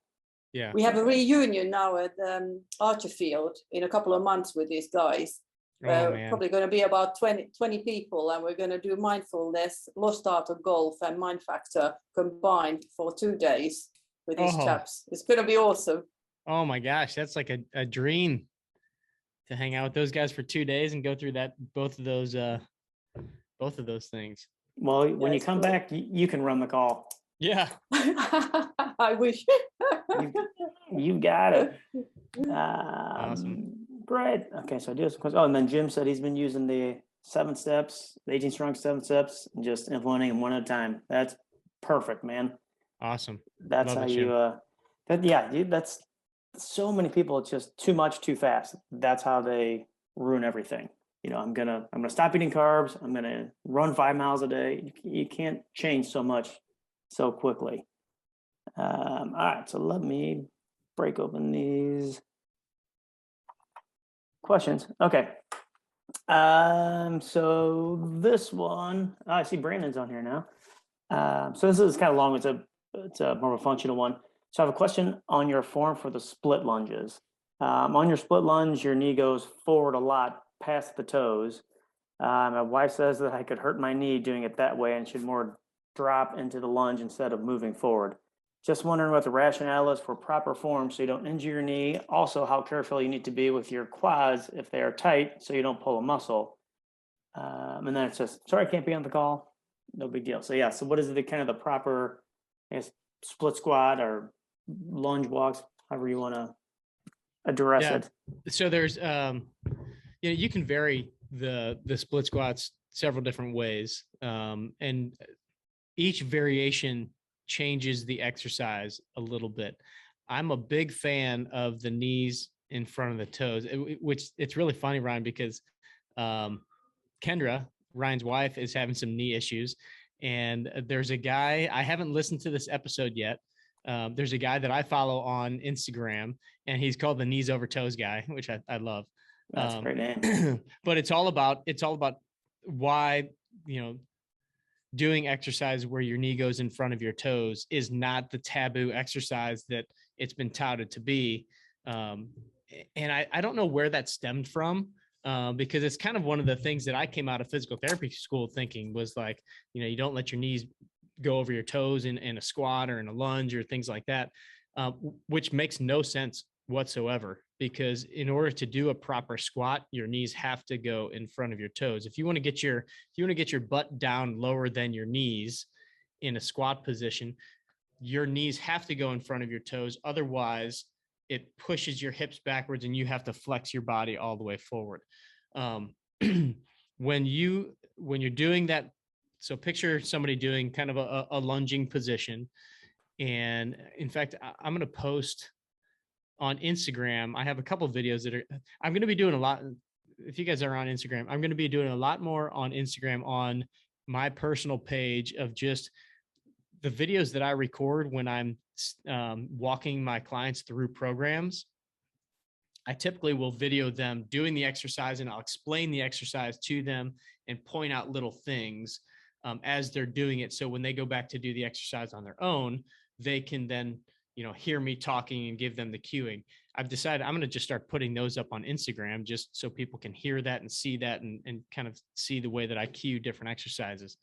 [SPEAKER 1] Yeah.
[SPEAKER 3] We have a reunion now at Archerfield in a couple of months with these guys. Probably going to be about 20 people, and we're going to do mindfulness, lost art of golf, and Mind Factor combined for 2 days with these chaps. It's going to be awesome.
[SPEAKER 1] Oh my gosh, that's like a dream to hang out with those guys for 2 days and go through both of those things.
[SPEAKER 2] Well, when you come back, you can run the call.
[SPEAKER 1] Yeah.
[SPEAKER 3] I wish.
[SPEAKER 2] You got it.
[SPEAKER 1] Awesome.
[SPEAKER 2] Great. Okay, so I do have some questions. Oh, and then Jim said he's been using the 7 steps, the 18 strong 7 steps, and just implementing them one at a time. That's perfect, man.
[SPEAKER 1] Awesome.
[SPEAKER 2] That's
[SPEAKER 1] Love
[SPEAKER 2] how
[SPEAKER 1] it,
[SPEAKER 2] you that's so many people. It's just too much, too fast. That's how they ruin everything. I'm gonna stop eating carbs. I'm gonna run 5 miles a day. You can't change so much so quickly. All right, so let me break open these questions. Okay. So this one, I see Brandon's on here now. So this is kind of long. It's a more of a functional one. So I have a question on your form for the split lunges. On your split lunge, your knee goes forward a lot past the toes. My wife says that I could hurt my knee doing it that way and should more drop into the lunge instead of moving forward. Just wondering what the rationale is for proper form so you don't injure your knee. Also, how careful you need to be with your quads if they are tight so you don't pull a muscle. And then it says, sorry, I can't be on the call. No big deal. So yeah, so what is the kind of the proper, I guess, split squat or lunge walks, however you want to address
[SPEAKER 1] Yeah.
[SPEAKER 2] it?
[SPEAKER 1] So there's you can vary the split squats several different ways, and each variation changes the exercise a little bit. I'm a big fan of the knees in front of the toes, which it's really funny, Ryan, because Kendra, Ryan's wife, is having some knee issues, and there's a guy, I haven't listened to this episode yet. There's a guy that I follow on Instagram, and he's called the knees over toes guy, which I love.
[SPEAKER 2] That's a great name.
[SPEAKER 1] But it's all about why, doing exercise where your knee goes in front of your toes is not the taboo exercise that it's been touted to be. And I don't know where that stemmed from, because it's kind of one of the things that I came out of physical therapy school thinking was like, you don't let your knees go over your toes in a squat or in a lunge or things like that, which makes no sense whatsoever, because in order to do a proper squat, your knees have to go in front of your toes. If you want to get your butt down lower than your knees in a squat position, your knees have to go in front of your toes. Otherwise, it pushes your hips backwards and you have to flex your body all the way forward. When you're doing that, so picture somebody doing kind of a lunging position. And in fact, I'm going to post on Instagram. I have a couple of videos I'm going to be doing a lot. If you guys are on Instagram, I'm going to be doing a lot more on Instagram on my personal page of just the videos that I record when I'm walking my clients through programs. I typically will video them doing the exercise, and I'll explain the exercise to them and point out little things as they're doing it. So when they go back to do the exercise on their own, they can then hear me talking and give them the cueing. I've decided I'm going to just start putting those up on Instagram just so people can hear that and see that and kind of see the way that I cue different exercises.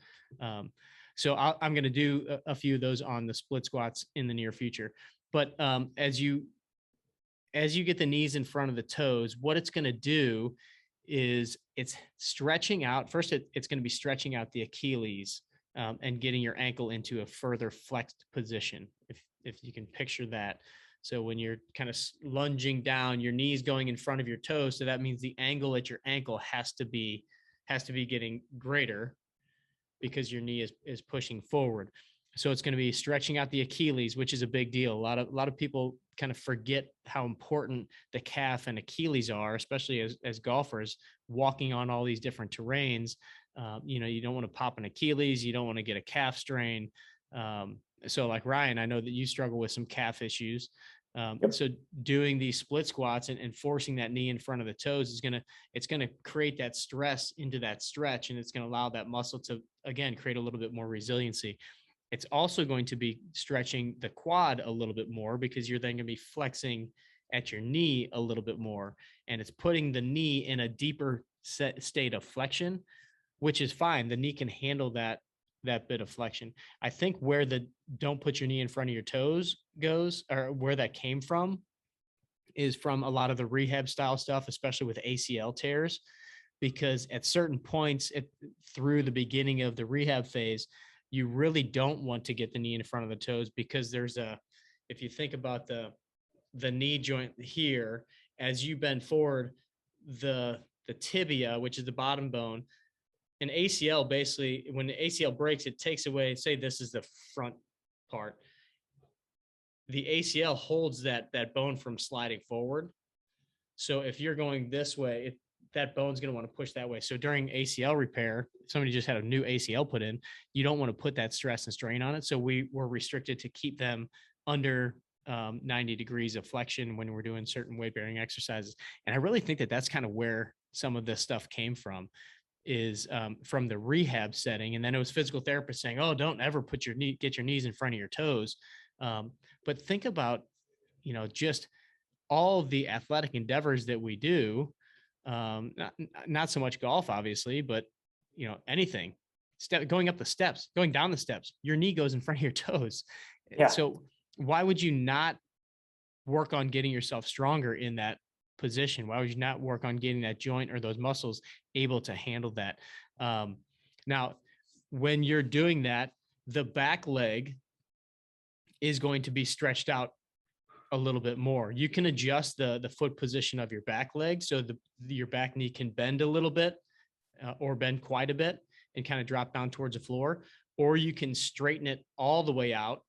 [SPEAKER 1] So I'm going to do a few of those on the split squats in the near future. But as you get the knees in front of the toes, what it's going to do is it's stretching out. First, it's going to be stretching out the Achilles and getting your ankle into a further flexed position. If you can picture that. So when you're kind of lunging down, your knees going in front of your toes. So that means the angle at your ankle has to be getting greater because your knee is pushing forward. So it's going to be stretching out the Achilles, which is a big deal. A lot of people kind of forget how important the calf and Achilles are, especially as golfers walking on all these different terrains. You don't want to pop an Achilles. You don't want to get a calf strain. So like Ryan, I know that you struggle with some calf issues.
[SPEAKER 2] Yep.
[SPEAKER 1] So doing these split squats and forcing that knee in front of the toes it's going to create that stress into that stretch. And it's going to allow that muscle to, again, create a little bit more resiliency. It's also going to be stretching the quad a little bit more because you're then going to be flexing at your knee a little bit more. And it's putting the knee in a deeper state of flexion, which is fine. The knee can handle that bit of flexion. I think where the don't put your knee in front of your toes goes, or where that came from, is from a lot of the rehab style stuff, especially with ACL tears, because at certain points through the beginning of the rehab phase, you really don't want to get the knee in front of the toes because if you think about the knee joint here, as you bend forward, the tibia, which is the bottom bone, an ACL, basically, when the ACL breaks, it takes away, say this is the front part. The ACL holds that bone from sliding forward. So if you're going this way, that bone's going to want to push that way. So during ACL repair, somebody just had a new ACL put in, you don't want to put that stress and strain on it. So we were restricted to keep them under 90 degrees of flexion when we're doing certain weight bearing exercises. And I really think that that's kind of where some of this stuff came from, is from the rehab setting. And then it was physical therapists saying, oh, don't ever get your knees in front of your toes. But think about, just all of the athletic endeavors that we do, not so much golf, obviously, but, anything, going up the steps, going down the steps, your knee goes in front of your toes.
[SPEAKER 2] Yeah.
[SPEAKER 1] So why would you not work on getting yourself stronger in that position? Why would you not work on getting that joint or those muscles able to handle that? Now, when you're doing that, the back leg is going to be stretched out a little bit more. You can adjust the foot position of your back leg so your back knee can bend a little bit or bend quite a bit and kind of drop down towards the floor, or you can straighten it all the way out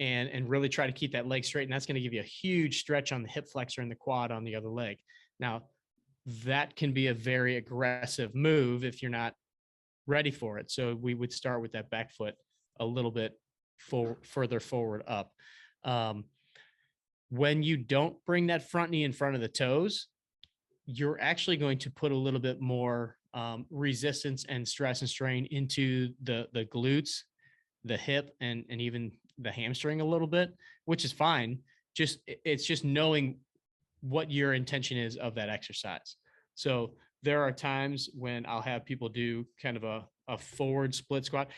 [SPEAKER 1] and really try to keep that leg straight. And that's going to give you a huge stretch on the hip flexor and the quad on the other leg. Now, that can be a very aggressive move if you're not ready for it. So we would start with that back foot a little bit further forward up. When you don't bring that front knee in front of the toes, you're actually going to put a little bit more resistance and stress and strain into the glutes, the hip, and even the hamstring a little bit, which is fine. It's just knowing what your intention is of that exercise. So there are times when I'll have people do kind of a forward split squat.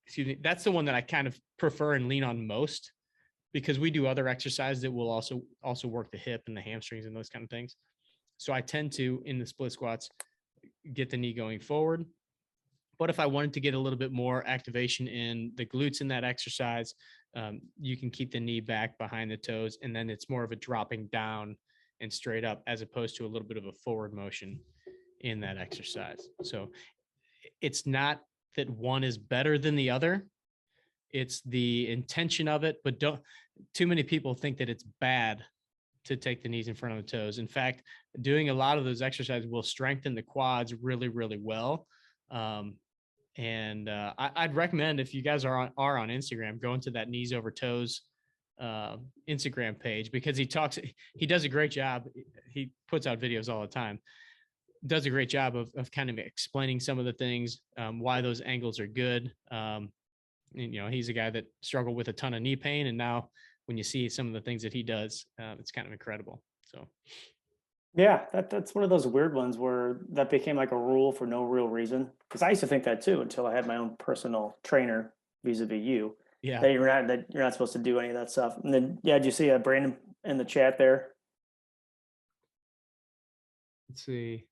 [SPEAKER 1] Excuse me. That's the one that I kind of prefer and lean on most, because we do other exercises that will also work the hip and the hamstrings and those kind of things. So I tend to, in the split squats, get the knee going forward. But if I wanted to get a little bit more activation in the glutes in that exercise, you can keep the knee back behind the toes, and then it's more of a dropping down and straight up, as opposed to a little bit of a forward motion in that exercise. So it's not that one is better than the other. It's the intention of it, but too many people think that it's bad to take the knees in front of the toes. In fact, doing a lot of those exercises will strengthen the quads really, really well. I'd recommend, if you guys are on Instagram, go into that Knees Over Toes Instagram page, because he does a great job. He puts out videos all the time, does a great job of kind of explaining some of the things, why those angles are good. He's a guy that struggled with a ton of knee pain, and now when you see some of the things that he does, it's kind of incredible. So
[SPEAKER 2] Yeah, that's one of those weird ones where that became like a rule for no real reason. Because I used to think that too until I had my own personal trainer vis-a-vis you.
[SPEAKER 1] yeah.
[SPEAKER 2] That you're not supposed to do any of that stuff. And then did you see Brandon in the chat there?
[SPEAKER 1] Let's see.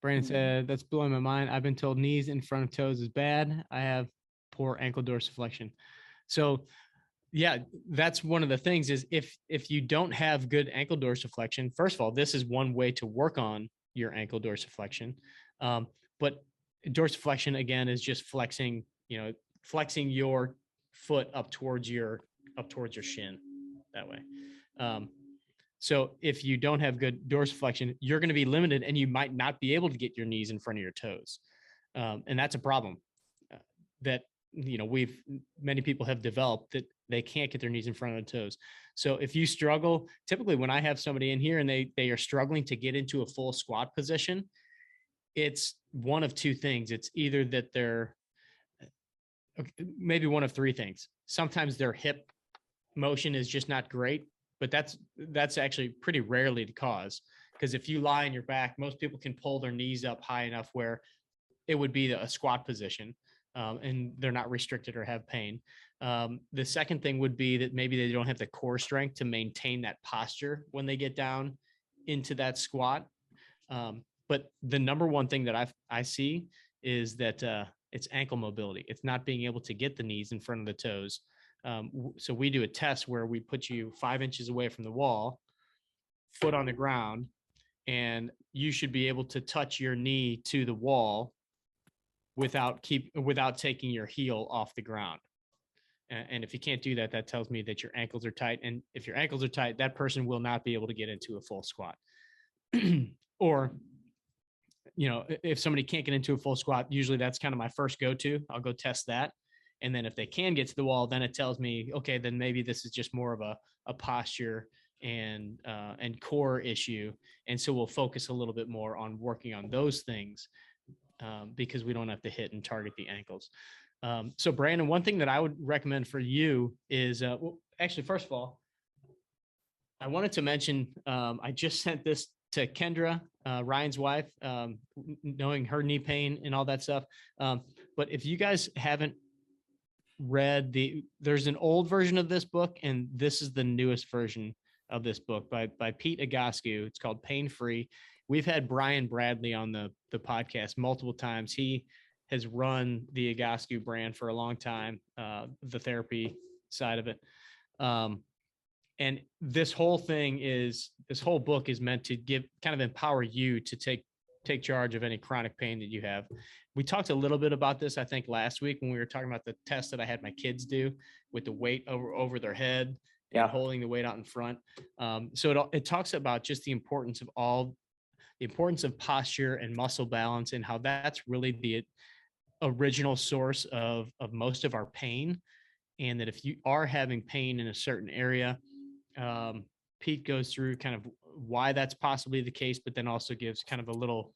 [SPEAKER 1] Brandon said, that's blowing my mind. I've been told knees in front of toes is bad. I have poor ankle dorsiflexion. So yeah, that's one of the things, is if you don't have good ankle dorsiflexion, first of all, this is one way to work on your ankle dorsiflexion. But dorsiflexion, again, is just flexing your foot up towards your shin that way. So if you don't have good dorsiflexion, you're going to be limited, and you might not be able to get your knees in front of your toes. And that's a problem that, many people have developed, that they can't get their knees in front of their toes. So if you struggle, typically when I have somebody in here and they are struggling to get into a full squat position, it's one of two things. It's either that they're maybe one of three things. Sometimes their hip motion is just not great, but that's actually pretty rarely the cause. Because if you lie on your back, most people can pull their knees up high enough where it would be a squat position, and they're not restricted or have pain. The second thing would be that maybe they don't have the core strength to maintain that posture when they get down into that squat. But the number one thing that I see is that it's ankle mobility. It's not being able to get the knees in front of the toes. So we do a test where we put you 5 inches away from the wall, foot on the ground, and you should be able to touch your knee to the wall without taking your heel off the ground. And if you can't do that, that tells me that your ankles are tight. And if your ankles are tight, that person will not be able to get into a full squat. Or, if somebody can't get into a full squat, usually that's kind of my first go-to. I'll go test that. And then if they can get to the wall, then it tells me, okay, then maybe this is just more of a posture and core issue. And so we'll focus a little bit more on working on those things because we don't have to hit and target the ankles. So Brandon, one thing that I would recommend for you is, well, actually, first of all, I wanted to mention, I just sent this to Kendra, Ryan's wife, knowing her knee pain and all that stuff. But if you guys haven't read there's an old version of this book, and this is the newest version of this book by Pete Egoscue. It's called Pain Free. We've had Brian Bradley on the podcast multiple times. He has run the Egoscue brand for a long time, the therapy side of it. And this whole book is meant to kind of empower you to take charge of any chronic pain that you have. We talked a little bit about this, I think, last week when we were talking about the test that I had my kids do with the weight over their head and holding the weight out in front. So it talks about just the importance of posture and muscle balance, and how that's really the original source of most of our pain. And that if you are having pain in a certain area, Pete goes through kind of why that's possibly the case, but then also gives kind of a little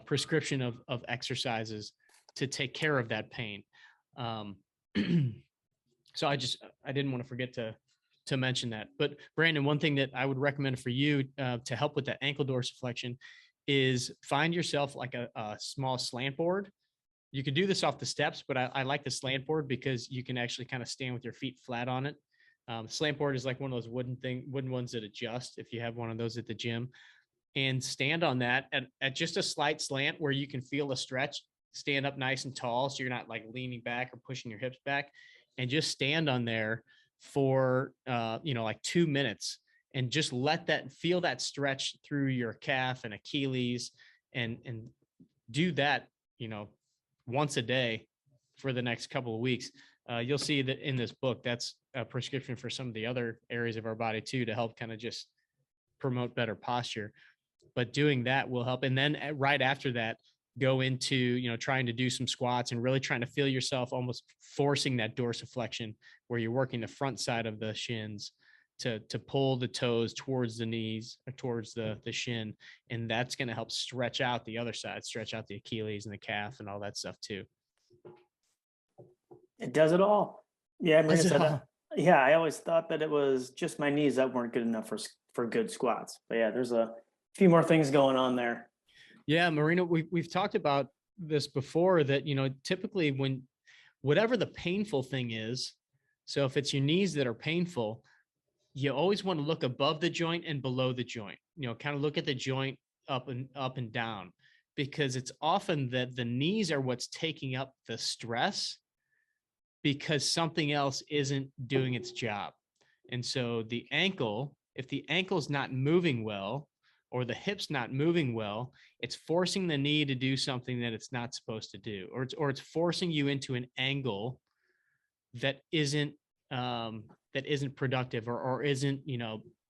[SPEAKER 1] prescription of exercises to take care of that pain. So I didn't want to forget to mention that. But Brandon, one thing that I would recommend for you to help with that ankle dorsiflexion is find yourself like a small slant board. You could do this off the steps, but I like the slant board because you can actually kind of stand with your feet flat on it. Slant board is like one of those wooden ones that adjust if you have one of those at the gym, and stand on that at just a slight slant where you can feel a stretch, stand up nice and tall. So you're not like leaning back or pushing your hips back, and just stand on there for, like 2 minutes, and just feel that stretch through your calf and Achilles, and do that, once a day for the next couple of weeks. You'll see that in this book, that's a prescription for some of the other areas of our body too, to help kind of just promote better posture. But doing that will help. And then right after that, go into, trying to do some squats and really trying to feel yourself almost forcing that dorsiflexion, where you're working the front side of the shins to pull the toes towards the knees or towards the shin. And that's going to help stretch out the other side, stretch out the Achilles and the calf and all that stuff too.
[SPEAKER 2] It does it all. Yeah, I always thought that it was just my knees that weren't good enough for good squats. But yeah, there's a few more things going on there.
[SPEAKER 1] Yeah, Marina, we've talked about this before, that typically when whatever the painful thing is, so if it's your knees that are painful, you always want to look above the joint and below the joint. Kind of look at the joint up and down, because it's often that the knees are what's taking up the stress because something else isn't doing its job. And so the ankle, if the ankle's not moving well, or the hip's not moving well, it's forcing the knee to do something that it's not supposed to do, or it's forcing you into an angle that isn't productive or isn't,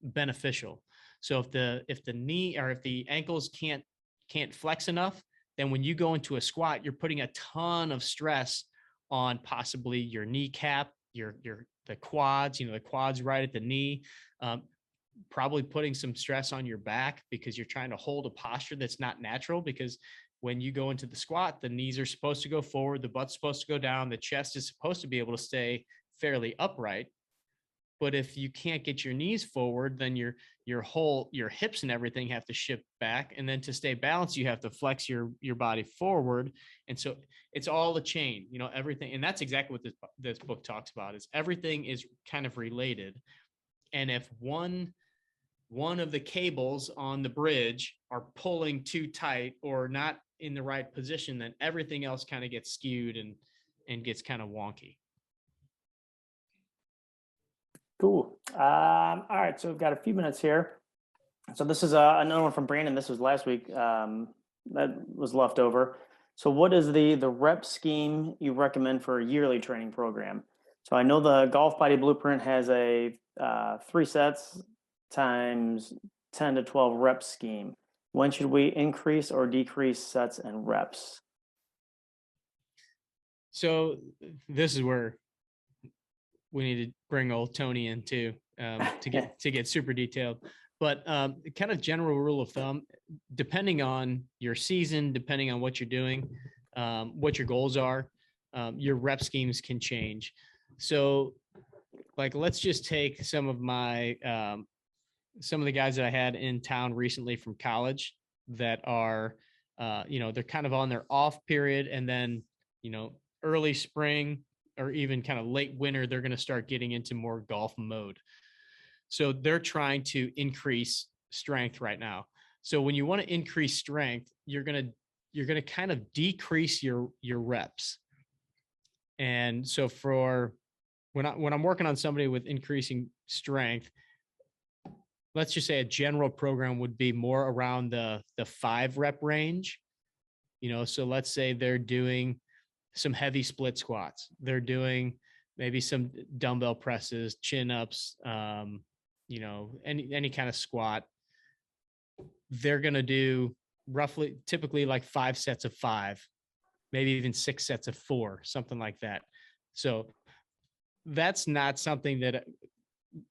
[SPEAKER 1] beneficial. So if the knee or if the ankles can't flex enough, then when you go into a squat, you're putting a ton of stress on possibly your kneecap, the quads, the quads right at the knee, probably putting some stress on your back because you're trying to hold a posture that's not natural. Because when you go into the squat, the knees are supposed to go forward, the butt's supposed to go down, the chest is supposed to be able to stay fairly upright. But if you can't get your knees forward, then your hips and everything have to shift back. And then to stay balanced, you have to flex your body forward. And so it's all a chain, everything. And that's exactly what this book talks about, is everything is kind of related. And if one of the cables on the bridge are pulling too tight or not in the right position, then everything else kind of gets skewed and gets kind of wonky.
[SPEAKER 2] Cool. All right, so we've got a few minutes here. So this is another one from Brandon. This was last week. That was left over. So what is the rep scheme you recommend for a yearly training program? So I know the Golf Body Blueprint has a 3 sets times 10 to 12 rep scheme. When should we increase or decrease sets and reps?
[SPEAKER 1] So this is where we need to bring old Tony in too, to get super detailed. But kind of general rule of thumb, depending on your season, depending on what you're doing, what your goals are, your rep schemes can change. So, like, let's just take some of the guys that I had in town recently from college that are, they're kind of on their off period, and then, early spring or even kind of late winter, they're going to start getting into more golf mode. So they're trying to increase strength right now. So when you want to increase strength, you're going to kind of decrease your reps. And so for when I'm working on somebody with increasing strength, let's just say a general program would be more around the 5 rep range. So let's say they're doing some heavy split squats. They're doing maybe some dumbbell presses, chin ups, any kind of squat. They're going to do typically like 5 sets of 5, maybe even 6 sets of 4, something like that. So that's not something that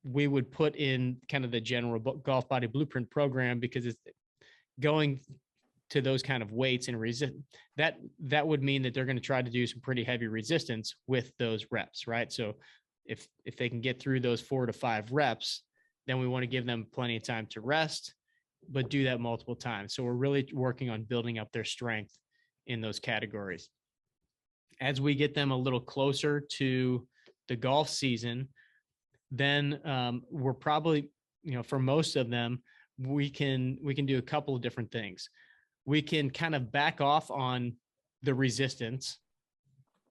[SPEAKER 1] we would put in kind of the general golf body blueprint program, because it's going to those kind of weights and that would mean that they're going to try to do some pretty heavy resistance with those reps, right? So if they can get through those 4 to 5 reps, then we want to give them plenty of time to rest, but do that multiple times. So we're really working on building up their strength in those categories. As we get them a little closer to the golf season, then we're probably, for most of them, we can do a couple of different things. We can kind of back off on the resistance,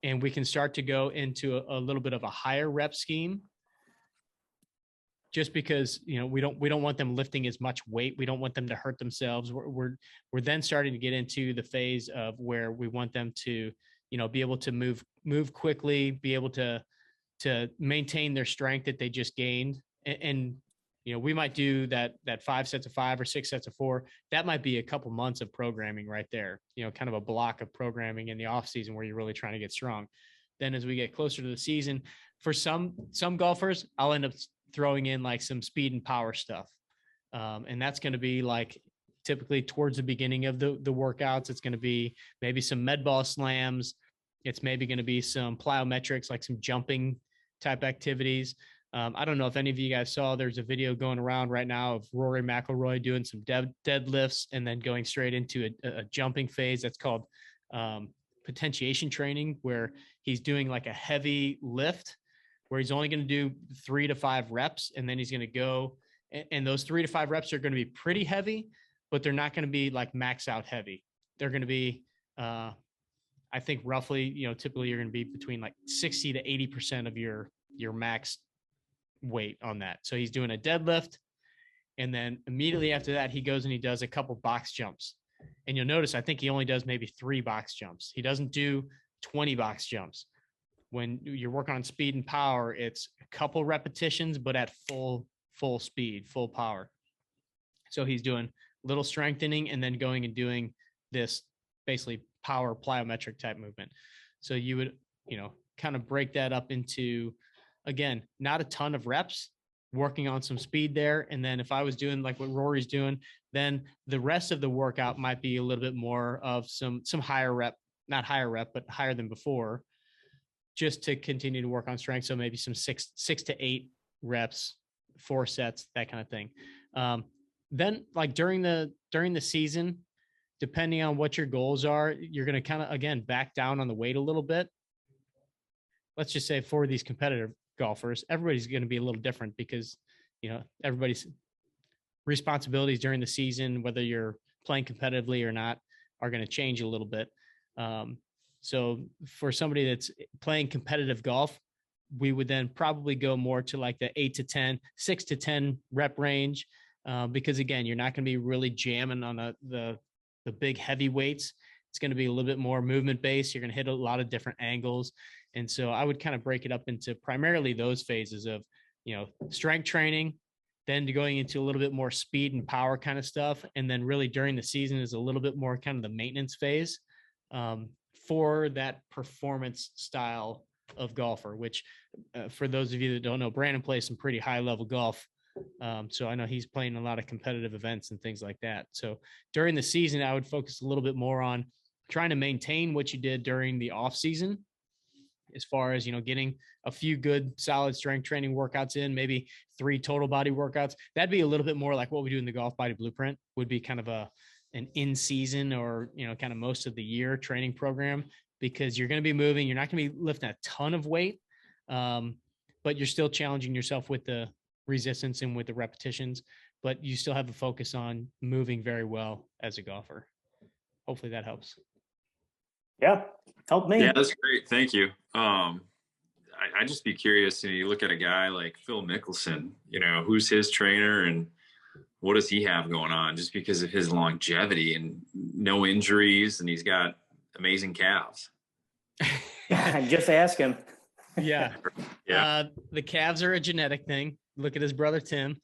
[SPEAKER 1] and we can start to go into a little bit of a higher rep scheme, just because, we don't want them lifting as much weight. We don't want them to hurt themselves. We're then starting to get into the phase of where we want them to, be able to move quickly, be able to maintain their strength that they just gained. And we might do that 5 sets of 5 or 6 sets of 4. That might be a couple months of programming right there, kind of a block of programming in the off season where you're really trying to get strong. Then as we get closer to the season, for some golfers, I'll end up throwing in like some speed and power stuff. And that's going to be like typically towards the beginning of the workouts. It's going to be maybe some med ball slams. It's maybe going to be some plyometrics, like some jumping type activities. I don't know if any of you guys saw, there's a video going around right now of Rory McIlroy doing some deadlifts and then going straight into a jumping phase. That's called potentiation training, where he's doing like a heavy lift where he's only going to do 3 to 5 reps. And then he's going to go, and those 3 to 5 reps are going to be pretty heavy, but they're not going to be like max out heavy. They're going to be, I think roughly, typically you're going to be between like 60 to 80% of your max weight on that. So he's doing a deadlift, and then immediately after that, he goes and he does a couple box jumps. And you'll notice, I think he only does maybe 3 box jumps. He doesn't do 20 box jumps. When you're working on speed and power, it's a couple repetitions, but at full speed, full power. So he's doing little strengthening and then going and doing this basically power plyometric type movement. So you would, kind of break that up into, again, not a ton of reps, working on some speed there. And then if I was doing like what Rory's doing, then the rest of the workout might be a little bit more of some higher rep, not higher rep, but higher than before, just to continue to work on strength. So maybe some 6 to 8 reps, 4 sets, that kind of thing. Then like during the season, depending on what your goals are, you're going to kind of, again, back down on the weight a little bit. Let's just say for these competitive golfers, everybody's going to be a little different because, everybody's responsibilities during the season, whether you're playing competitively or not, are going to change a little bit. So for somebody that's playing competitive golf, we would then probably go more to like the 6 to 10 rep range. Because again, you're not going to be really jamming on the big heavy weights. It's going to be a little bit more movement based. You're going to hit a lot of different angles. And so I would kind of break it up into primarily those phases of, strength training, then going into a little bit more speed and power kind of stuff. And then really during the season is a little bit more kind of the maintenance phase, for that performance style of golfer, which for those of you that don't know, Brandon plays some pretty high level golf. So I know he's playing a lot of competitive events and things like that. So during the season, I would focus a little bit more on trying to maintain what you did during the off season, as far as, getting a few good solid strength training workouts in, maybe 3 total body workouts. That'd be a little bit more like what we do in the Golf Body Blueprint, would be kind of an in season or, kind of most of the year training program, because you're going to be moving. You're not going to be lifting a ton of weight, but you're still challenging yourself with the resistance and with the repetitions, but you still have a focus on moving very well as a golfer. Hopefully that helps.
[SPEAKER 2] Yeah, help me.
[SPEAKER 4] Yeah, that's great. Thank you. I'd just be curious, you look at a guy like Phil Mickelson, who's his trainer and what does he have going on, just because of his longevity and no injuries, and he's got amazing calves.
[SPEAKER 2] Just ask him.
[SPEAKER 1] Yeah.
[SPEAKER 4] Yeah.
[SPEAKER 1] The calves are a genetic thing. Look at his brother, Tim.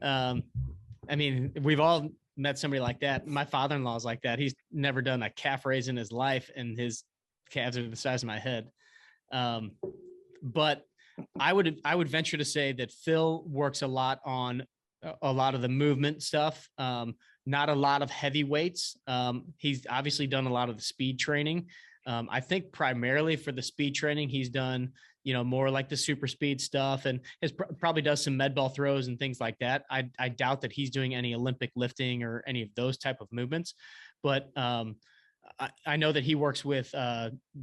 [SPEAKER 1] We've all met somebody like that. My father-in-law is like that. He's never done a calf raise in his life, and his calves are the size of my head. But I would venture to say that Phil works a lot on a lot of the movement stuff. Not a lot of heavy weights. He's obviously done a lot of the speed training. I think primarily for the speed training, he's done, more like the super speed stuff, and probably does some med ball throws and things like that. I doubt that he's doing any Olympic lifting or any of those type of movements, but I know that he works with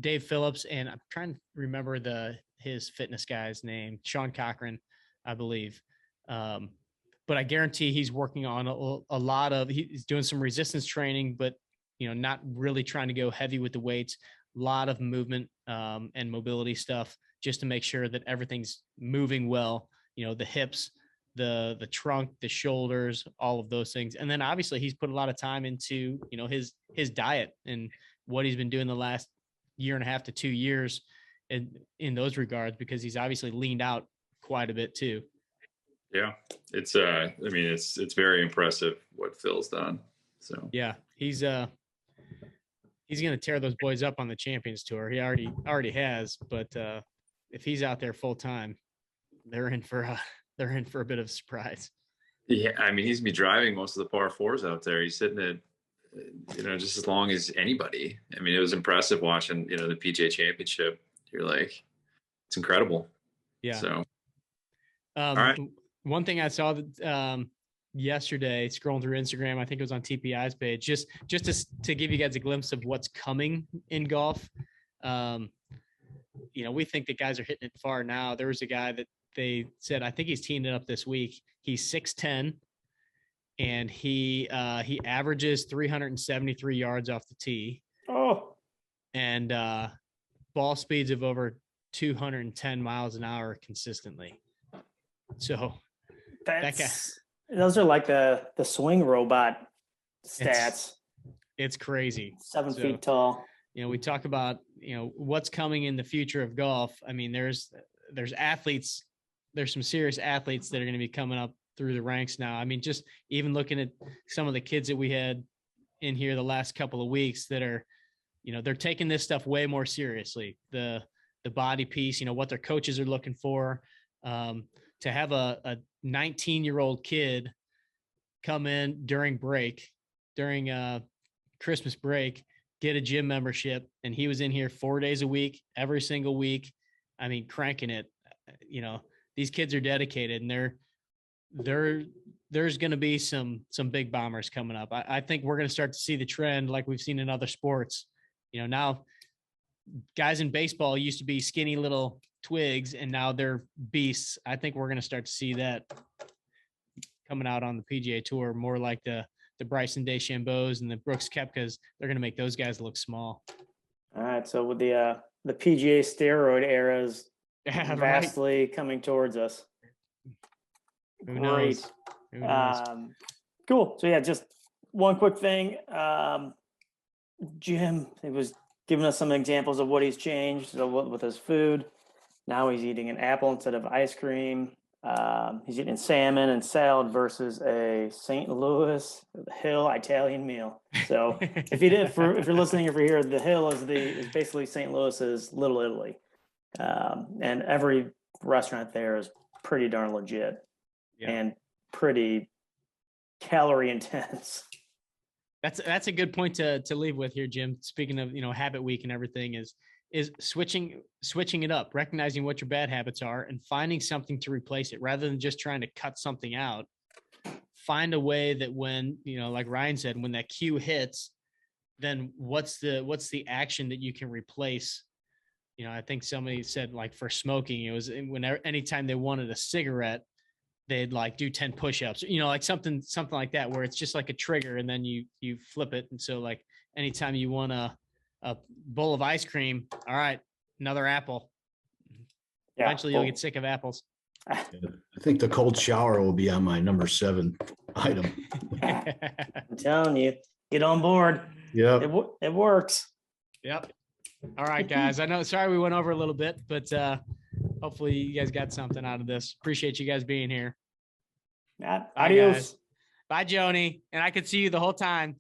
[SPEAKER 1] Dave Phillips, and I'm trying to remember his fitness guy's name, Sean Cochran, I believe. But I guarantee he's working on a lot of, he's doing some resistance training, but, not really trying to go heavy with the weights, a lot of movement and mobility stuff, just to make sure that everything's moving well, the hips, the trunk, the shoulders, all of those things. And then obviously he's put a lot of time into, his diet and what he's been doing the last 1.5 to 2 years in those regards, because he's obviously leaned out quite a bit too.
[SPEAKER 4] Yeah. It's very impressive what Phil's done. So
[SPEAKER 1] yeah, he's going to tear those boys up on the Champions Tour. He already has, but if he's out there full time, they're in for a bit of a surprise.
[SPEAKER 4] Yeah, he's gonna be driving most of the par 4s out there. He's sitting at, just as long as anybody. It was impressive watching, the PGA Championship. You're like, it's incredible.
[SPEAKER 1] Yeah.
[SPEAKER 4] So,
[SPEAKER 1] all
[SPEAKER 4] right.
[SPEAKER 1] One thing I saw that yesterday, scrolling through Instagram, I think it was on TPI's page, just to give you guys a glimpse of what's coming in golf. We think that guys are hitting it far now. There was a guy that they said, I think he's teamed it up this week. He's 6'10", and he averages 373 yards off the tee.
[SPEAKER 2] Oh,
[SPEAKER 1] and ball speeds of over 210 miles an hour consistently. So
[SPEAKER 2] those are like the swing robot stats.
[SPEAKER 1] It's crazy.
[SPEAKER 2] 7 feet tall.
[SPEAKER 1] We talk about, what's coming in the future of golf. There's athletes, there's some serious athletes that are going to be coming up through the ranks now. Just even looking at some of the kids that we had in here the last couple of weeks that are, they're taking this stuff way more seriously. The body piece, what their coaches are looking for. To have a 19-year-old kid come in during Christmas break, get a gym membership, and he was in here 4 days a week, every single week. Cranking it. These kids are dedicated, and there's going to be some big bombers coming up. I think we're going to start to see the trend like we've seen in other sports. Now guys in baseball used to be skinny little twigs, and now they're beasts. I think we're going to start to see that coming out on the PGA Tour, more like the Bryson DeChambeaus and the Brooks Koepkas. They're going to make those guys look small.
[SPEAKER 2] All right. So with the PGA steroid eras vastly coming towards us.
[SPEAKER 1] Who knows?
[SPEAKER 2] Cool. So yeah, just one quick thing. Jim, he was giving us some examples of what he's changed with his food. Now he's eating an apple instead of ice cream. He's eating salmon and salad versus a St. Louis Hill Italian meal. So if you're listening over here, the Hill is basically St. Louis's Little Italy, and every restaurant there is pretty darn legit
[SPEAKER 1] Yeah.
[SPEAKER 2] and pretty calorie intense.
[SPEAKER 1] That's a good point to leave with here, Jim. Speaking of, habit week and everything is switching it up, recognizing what your bad habits are and finding something to replace it rather than just trying to cut something out. Find a way that when, like Ryan said, when that cue hits, then what's the action that you can replace? I think somebody said, like, for smoking, it was anytime they wanted a cigarette, they'd like do 10 push-ups, like something like that, where it's just like a trigger and then you flip it. And so, like, anytime you want a bowl of ice cream, all right, another apple.
[SPEAKER 2] Yeah,
[SPEAKER 1] Eventually you'll get sick of apples.
[SPEAKER 5] I think the cold shower will be on my number 7 item.
[SPEAKER 2] I'm telling you, get on board.
[SPEAKER 5] Yeah.
[SPEAKER 2] It works.
[SPEAKER 1] Yep. All right, guys. I know, sorry we went over a little bit, but hopefully you guys got something out of this. Appreciate you guys being here.
[SPEAKER 2] Bye,
[SPEAKER 1] Bye,
[SPEAKER 2] adios.
[SPEAKER 1] guys. Bye, Joni. And I could see you the whole time.